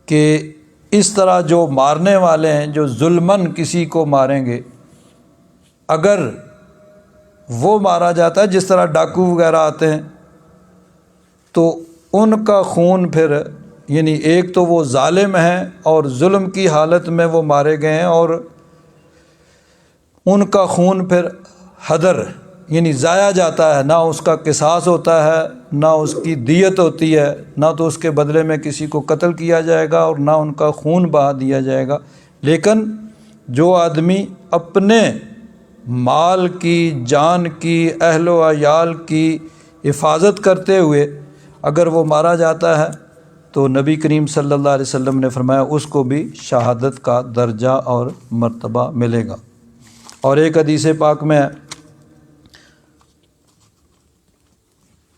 کہ اس طرح جو مارنے والے ہیں، جو ظلماً کسی کو ماریں گے، اگر وہ مارا جاتا ہے جس طرح ڈاکو وغیرہ آتے ہیں، تو ان کا خون پھر یعنی ایک تو وہ ظالم ہیں اور ظلم کی حالت میں وہ مارے گئے ہیں، اور ان کا خون پھر ہدر یعنی ضائع جاتا ہے، نہ اس کا قصاص ہوتا ہے، نہ اس کی دیت ہوتی ہے، نہ تو اس کے بدلے میں کسی کو قتل کیا جائے گا اور نہ ان کا خون بہا دیا جائے گا۔ لیکن جو آدمی اپنے مال کی، جان کی، اہل و عیال کی حفاظت کرتے ہوئے اگر وہ مارا جاتا ہے تو نبی کریم صلی اللہ علیہ وسلم نے فرمایا اس کو بھی شہادت کا درجہ اور مرتبہ ملے گا۔ اور ایک حدیث پاک میں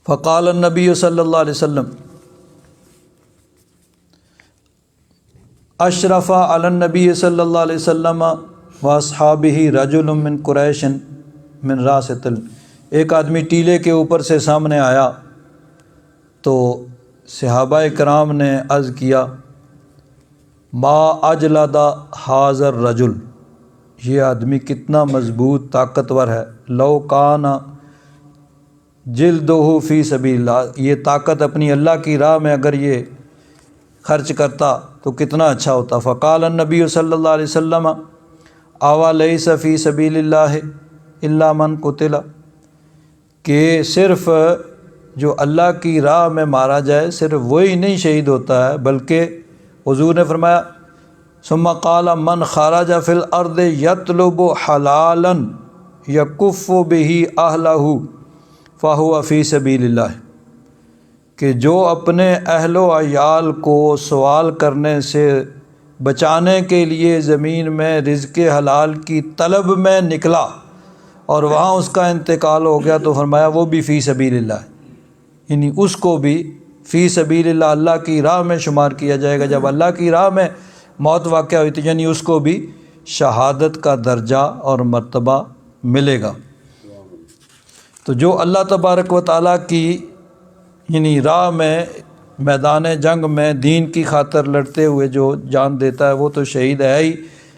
فقال النبی صلی اللہ علیہ وسلم اشرف علی النبی صلی اللہ علیہ وسلم واصحابہ رجل من قریش من راس تل، ایک آدمی ٹیلے کے اوپر سے سامنے آیا تو صحابہ کرام نے عرض کیا ما اجلد ھذا الرجل، یہ آدمی کتنا مضبوط طاقتور ہے، لو کان جلدہ فی سبیل اللہ، یہ طاقت اپنی اللہ کی راہ میں اگر یہ خرچ کرتا تو کتنا اچھا ہوتا۔ فقال النبی صلی اللہ علیہ وسلم اوا لیس فی سبیل اللہ الا من قتل، کہ صرف جو اللہ کی راہ میں مارا جائے صرف وہی نہیں شہید ہوتا ہے، بلکہ حضور نے فرمایا ثم قال من خرج فی الارض یطلب حلالا یکف بہ اہلہ فہو فی سبیل اللہ، کہ جو اپنے اہل و عیال کو سوال کرنے سے بچانے کے لیے زمین میں رزق حلال کی طلب میں نکلا اور وہاں اس کا انتقال ہو گیا تو فرمایا وہ بھی فی سبیل اللہ، یعنی اس کو بھی فی سبیل اللہ اللہ کی راہ میں شمار کیا جائے گا۔ جب اللہ کی راہ میں موت واقع ہوئی تھی یعنی اس کو بھی شہادت کا درجہ اور مرتبہ ملے گا۔ تو جو اللہ تبارک و تعالیٰ کی یعنی راہ میں میدان جنگ میں دین کی خاطر لڑتے ہوئے جو جان دیتا ہے وہ تو شہید ہے ہی،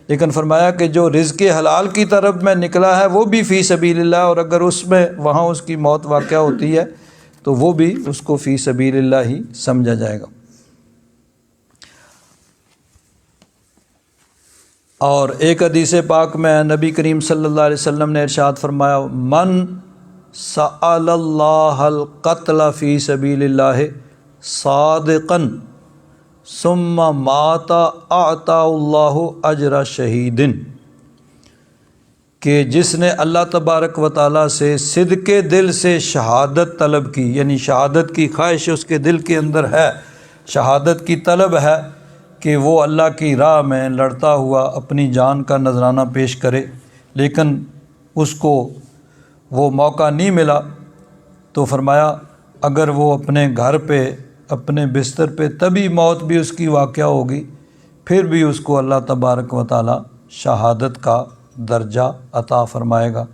لیکن فرمایا کہ جو رزق حلال کی طرف میں نکلا ہے وہ بھی فی سبیل اللہ، اور اگر اس میں وہاں اس کی موت واقع ہوتی ہے تو وہ بھی اس کو فی سبیل اللہ ہی سمجھا جائے گا۔ اور ایک حدیث پاک میں نبی کریم صلی اللہ علیہ وسلم نے ارشاد فرمایا من سأل اللہ القتل فی سبیل اللہ صادقا ثم مات اعطى اللہ اجر شہید، کہ جس نے اللہ تبارک و تعالیٰ سے صدق دل سے شہادت طلب کی، یعنی شہادت کی خواہش اس کے دل کے اندر ہے، شہادت کی طلب ہے کہ وہ اللہ کی راہ میں لڑتا ہوا اپنی جان کا نذرانہ پیش کرے، لیکن اس کو وہ موقع نہیں ملا، تو فرمایا اگر وہ اپنے گھر پہ اپنے بستر پہ طبی موت بھی اس کی واقع ہوگی پھر بھی اس کو اللہ تبارک و تعالی شہادت کا درجہ عطا فرمائے گا۔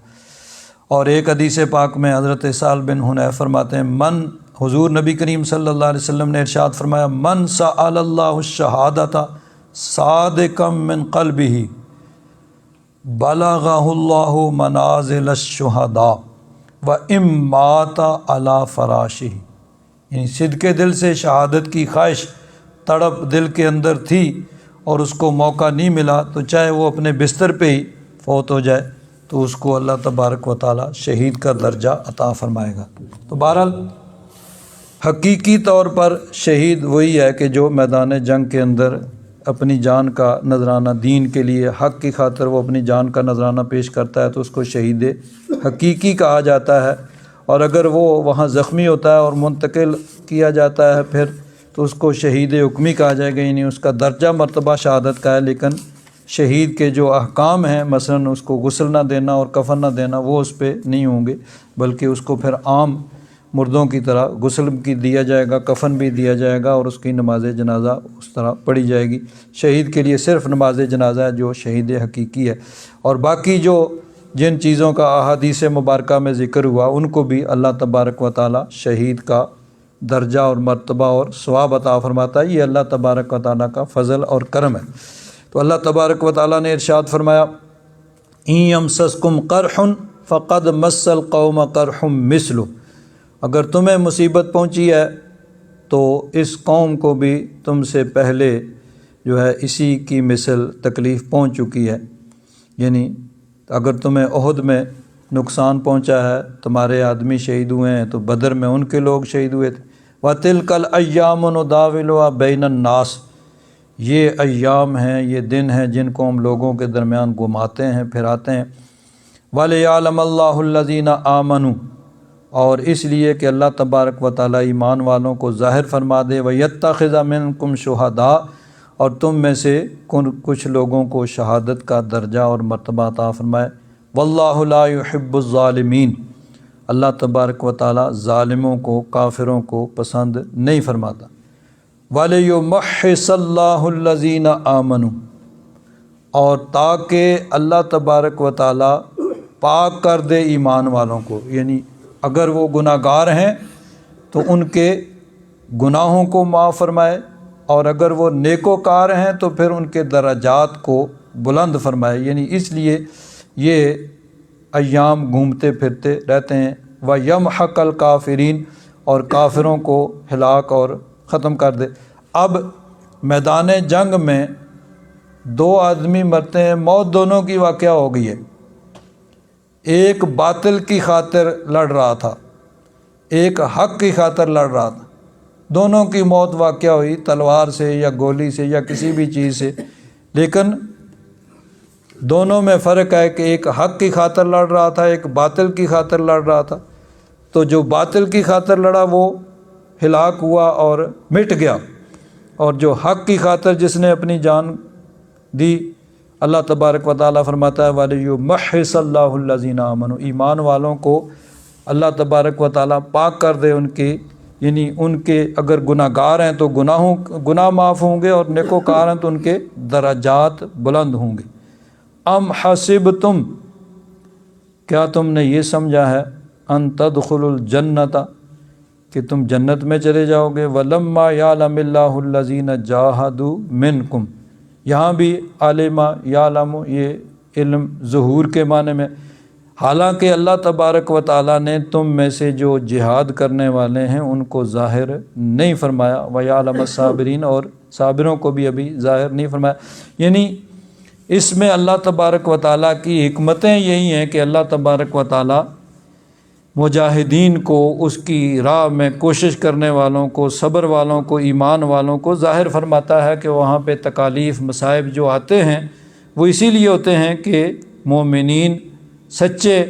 اور ایک حدیث پاک میں حضرت سہل بن حنیف فرماتے ہیں حضور نبی کریم صلی اللہ علیہ وسلم نے ارشاد فرمایا من سأل اللہ الشہادۃ صادقا من قلبہ بلغہ اللہ منازل الشہداء وإن مات علی فراشہ، یعنی صدق دل سے شہادت کی خواہش تڑپ دل کے اندر تھی اور اس کو موقع نہیں ملا تو چاہے وہ اپنے بستر پہ ہی فوت ہو جائے تو اس کو اللہ تبارک و تعالی شہید کا درجہ عطا فرمائے گا۔ تو بہرحال حقیقی طور پر شہید وہی ہے کہ جو میدان جنگ کے اندر اپنی جان کا نذرانہ دین کے لیے حق کی خاطر وہ اپنی جان کا نذرانہ پیش کرتا ہے تو اس کو شہید حقیقی کہا جاتا ہے، اور اگر وہ وہاں زخمی ہوتا ہے اور منتقل کیا جاتا ہے پھر تو اس کو شہید حکمی کہا جائے گا، یعنی اس کا درجہ مرتبہ شہادت کا ہے، لیکن شہید کے جو احکام ہیں مثلاً اس کو غسل نہ دینا اور کفن نہ دینا وہ اس پہ نہیں ہوں گے، بلکہ اس کو پھر عام مردوں کی طرح غسل کی دیا جائے گا، کفن بھی دیا جائے گا اور اس کی نماز جنازہ اس طرح پڑھی جائے گی۔ شہید کے لیے صرف نماز جنازہ ہے جو شہید حقیقی ہے، اور باقی جو جن چیزوں کا احادیث مبارکہ میں ذکر ہوا ان کو بھی اللہ تبارک و تعالی شہید کا درجہ اور مرتبہ اور ثواب عطا فرماتا ہے۔ یہ اللہ تبارک و تعالیٰ کا فضل اور کرم ہے۔ تو اللہ تبارک و تعالیٰ نے ارشاد فرمایا ان یمسسکم قرح فقد مس القوم قرح مثلہ، اگر تمہیں مصیبت پہنچی ہے تو اس قوم کو بھی تم سے پہلے جو ہے اسی کی مثل تکلیف پہنچ چکی ہے۔ یعنی اگر تمہیں احد میں نقصان پہنچا ہے، تمہارے آدمی شہید ہوئے ہیں، تو بدر میں ان کے لوگ شہید ہوئے تھے۔ وَتِلْكَ الْأَيَّامُ نُدَاوِلُهَا بَيْنَ النَّاسِ، یہ ایام ہیں، یہ دن ہیں جن کو ہم لوگوں کے درمیان گھماتے ہیں، پھراتے ہیں۔ وَلِيَعْلَمَ اللَّهُ الَّذِينَ آمَنُوا، اور اس لیے کہ اللہ تبارک و تعالیٰ ایمان والوں کو ظاہر فرما دے، وَيَتَّخِذَ مِنْكُمْ شُهَدَاءَ، اور تم میں سے کچھ لوگوں کو شہادت کا درجہ اور مرتبہ عطا فرمائے۔ وَاللَّهُ لَا يُحِبُّ الظَّالِمِينَ، اللہ تبارک و تعالیٰ ظالموں کو، کافروں کو پسند نہیں فرماتا۔ وَلِيُمَحِّصَ اللَّهُ الَّذِينَ آمَنُوا، اور تاکہ اللہ تبارک و تعالیٰ پاک کر دے ایمان والوں کو، یعنی اگر وہ گناہ گار ہیں تو ان کے گناہوں کو معاف فرمائے، اور اگر وہ نیکوکار ہیں تو پھر ان کے درجات کو بلند فرمائے۔ یعنی اس لیے یہ ایام گھومتے پھرتے رہتے ہیں۔ وَيَمْحَقَ الْكَافِرِينَ، اور کافروں کو ہلاک اور ختم کر دے۔ اب میدان جنگ میں دو آدمی مرتے ہیں، موت دونوں کی واقعہ ہو گئی ہے۔ ایک باطل کی خاطر لڑ رہا تھا، ایک حق کی خاطر لڑ رہا تھا، دونوں کی موت واقعہ ہوئی تلوار سے یا گولی سے یا کسی بھی چیز سے، لیکن دونوں میں فرق ہے کہ ایک حق کی خاطر لڑ رہا تھا، ایک باطل کی خاطر لڑ رہا تھا۔ تو جو باطل کی خاطر لڑا وہ ہلاک ہوا اور مٹ گیا، اور جو حق کی خاطر جس نے اپنی جان دی، اللہ تبارک و تعالیٰ فرماتا ہے وَلِيُمَحِّصَ اللَّهُ الَّذِينَ آمَنُوا، ایمان والوں کو اللہ تبارک و تعالیٰ پاک کر دے، ان کی یعنی ان کے اگر گناہ گار ہیں تو گناہ معاف ہوں گے، اور نیکوکار ہیں تو ان کے درجات بلند ہوں گے۔ ام حسبتم، کیا تم نے یہ سمجھا ہے، ان تدخلوا الجنت، کہ تم جنت میں چلے جاؤ گے، وَلَمَّا يَعْلَمِ اللَّهُ الَّذِينَ جَاهَدُوا مِنْكُمْ، یہاں بھی عالمہ یعلم یہ علم ظہور کے معنی میں، حالانکہ اللہ تبارک و تعالیٰ نے تم میں سے جو جہاد کرنے والے ہیں ان کو ظاہر نہیں فرمایا، وَيَعْلَمَ الصَّابِرِينَ، اور صابروں کو بھی ابھی ظاہر نہیں فرمایا۔ یعنی اس میں اللہ تبارک و تعالیٰ کی حکمتیں یہی ہیں کہ اللہ تبارک و تعالیٰ مجاہدین کو، اس کی راہ میں کوشش کرنے والوں کو، صبر والوں کو، ایمان والوں کو ظاہر فرماتا ہے کہ وہاں پہ تکالیف مصائب جو آتے ہیں وہ اسی لیے ہوتے ہیں کہ مومنین، سچے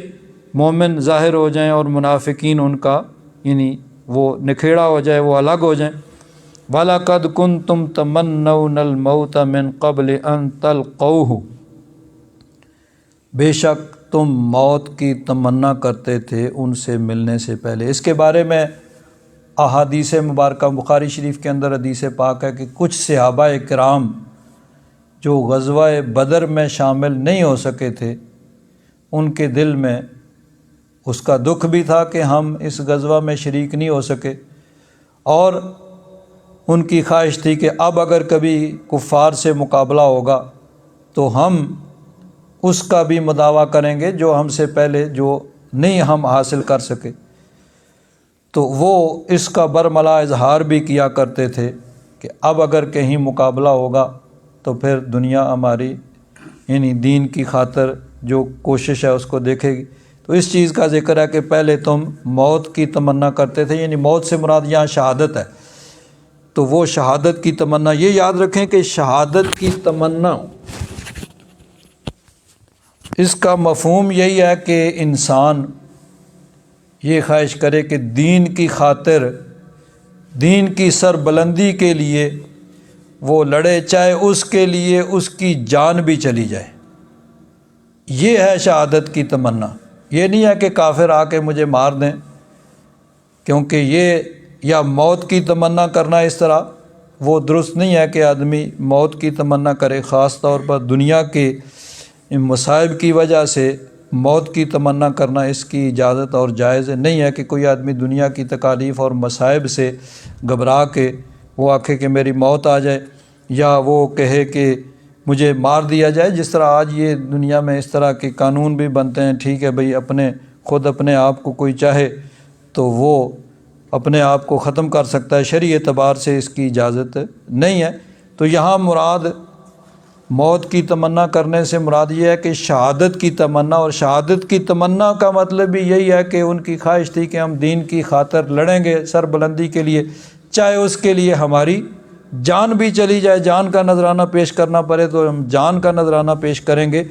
مومن ظاہر ہو جائیں اور منافقین ان کا یعنی وہ نکھیڑا ہو جائے، وہ الگ ہو جائیں۔ وَلَقَدْ كُنْتُمْ تَمَنَّوْنَ الْمَوْتَ مِنْ قَبْلِ أَنْ تَلْقَوْهُ، بے شک تم موت کی تمنا کرتے تھے ان سے ملنے سے پہلے۔ اس کے بارے میں احادیث مبارکہ بخاری شریف کے اندر حدیث پاک ہے کہ کچھ صحابہ کرام جو غزوہ بدر میں شامل نہیں ہو سکے تھے، ان کے دل میں اس کا دکھ بھی تھا کہ ہم اس غزوہ میں شریک نہیں ہو سکے، اور ان کی خواہش تھی کہ اب اگر کبھی کفار سے مقابلہ ہوگا تو ہم اس کا بھی مداوع کریں گے جو ہم سے پہلے جو نہیں ہم حاصل کر سکے۔ تو وہ اس کا برملا اظہار بھی کیا کرتے تھے کہ اب اگر کہیں مقابلہ ہوگا تو پھر دنیا ہماری یعنی دین کی خاطر جو کوشش ہے اس کو دیکھے گی۔ تو اس چیز کا ذکر ہے کہ پہلے تم موت کی تمنا کرتے تھے، یعنی موت سے مراد یہاں شہادت ہے، تو وہ شہادت کی تمنا، یہ یاد رکھیں کہ شہادت کی تمنا اس کا مفہوم یہی ہے کہ انسان یہ خواہش کرے کہ دین کی خاطر، دین کی سربلندی کے لیے وہ لڑے، چاہے اس کے لیے اس کی جان بھی چلی جائے۔ یہ ہے شہادت کی تمنا۔ یہ نہیں ہے کہ کافر آ کے مجھے مار دیں، کیونکہ یہ یا موت کی تمنا کرنا اس طرح وہ درست نہیں ہے کہ آدمی موت کی تمنا کرے، خاص طور پر دنیا کے مصائب کی وجہ سے موت کی تمنا کرنا اس کی اجازت اور جائز نہیں ہے کہ کوئی آدمی دنیا کی تکالیف اور مصائب سے گھبرا کے وہ آکھے کہ میری موت آ جائے، یا وہ کہے کہ مجھے مار دیا جائے، جس طرح آج یہ دنیا میں اس طرح کے قانون بھی بنتے ہیں۔ ٹھیک ہے بھئی، خود اپنے آپ کو کوئی چاہے تو وہ اپنے آپ کو ختم کر سکتا ہے، شرعی اعتبار سے اس کی اجازت نہیں ہے۔ تو یہاں مراد موت کی تمنا کرنے سے مراد یہ ہے کہ شہادت کی تمنا، اور شہادت کی تمنا کا مطلب بھی یہی ہے کہ ان کی خواہش تھی کہ ہم دین کی خاطر لڑیں گے سر بلندی کے لیے، چاہے اس کے لیے ہماری جان بھی چلی جائے، جان کا نذرانہ پیش کرنا پڑے تو ہم جان کا نذرانہ پیش کریں گے،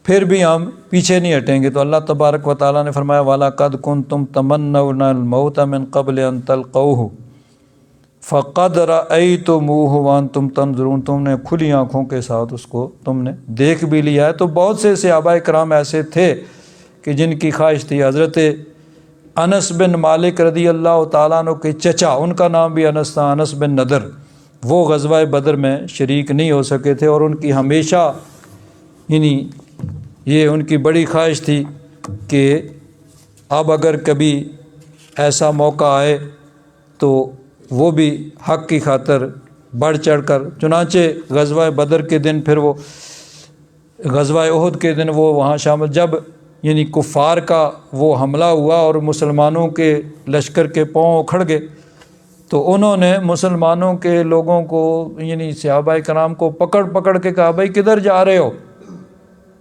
پھر بھی ہم پیچھے نہیں ہٹیں گے۔ تو اللہ تبارک و تعالیٰ نے فرمایا وَلَقَدْ كُنْتُمْ تَمَنَّوْنَ الْمَوْتَ مِنْ قَبْلِ أَنْ تَلْقَوْهُ فَقَدْ رَأَيْتُمُوهُ وَأَنْتُمْ تَنْظُرُونَ، تم نے کھلی آنکھوں کے ساتھ اس کو تم نے دیکھ بھی لیا ہے۔ تو بہت سے صحابہ کرام ایسے تھے کہ جن کی خواہش تھی۔ حضرت انس بن مالک رضی اللہ تعالیٰ عنہ کے چچا، ان کا نام بھی انس تھا، انس بن نضر، وہ غزوہ بدر میں شریک نہیں ہو سکے تھے، اور ان کی ہمیشہ یعنی یہ ان کی بڑی خواہش تھی کہ اب اگر کبھی ایسا موقع آئے تو وہ بھی حق کی خاطر بڑھ چڑھ کر، چنانچہ غزوہ بدر کے دن، پھر وہ غزوہ احد کے دن وہ وہاں شامل، جب یعنی کفار کا وہ حملہ ہوا اور مسلمانوں کے لشکر کے پاؤں اکھڑ گئے، تو انہوں نے مسلمانوں کے لوگوں کو یعنی صحابہ کرام کو پکڑ پکڑ کے کہا بھائی کدھر جا رہے ہو؟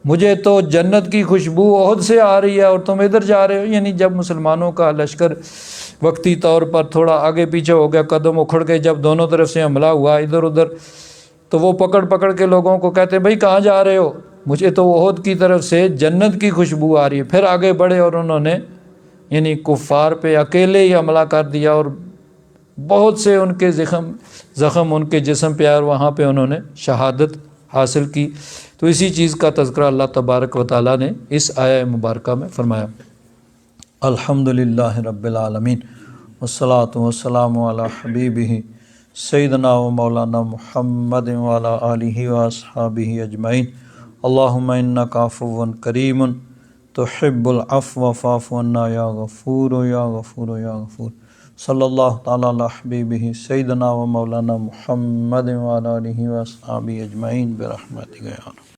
مجھے تو جنت کی خوشبو احد سے آ رہی ہے اور تم ادھر جا رہے ہو۔ یعنی جب مسلمانوں کا لشکر وقتی طور پر تھوڑا آگے پیچھے ہو گیا، قدم اکھڑ گئے، جب دونوں طرف سے حملہ ہوا ادھر ادھر، تو وہ پکڑ پکڑ کے لوگوں کو کہتے بھائی کہاں جا رہے ہو؟ مجھے تو احد کی طرف سے جنت کی خوشبو آ رہی ہے۔ پھر آگے بڑھے اور انہوں نے یعنی کفار پہ اکیلے ہی حملہ کر دیا، اور بہت سے ان کے زخم ان کے جسم پہ آئے، اور وہاں پہ انہوں نے شہادت حاصل کی۔ تو اسی چیز کا تذکرہ اللہ تبارک و تعالیٰ نے اس آیہ مبارکہ میں فرمایا۔ الحمدللہ رب العالمین والصلاة والسلام علی حبیبہ سیدنا و مولانا محمد وعلی آلہ واصحابہ اجمعین۔ اللہم انک عفو کریم تحب العفو فاعف عنا یا غفور یا غفور یا غفور۔ صلی اللہ تعالیٰ علی حبیبہ سیدنا و مولانا محمد وعلی آلہ واصحابہ اجمعین برحمتک یا رب۔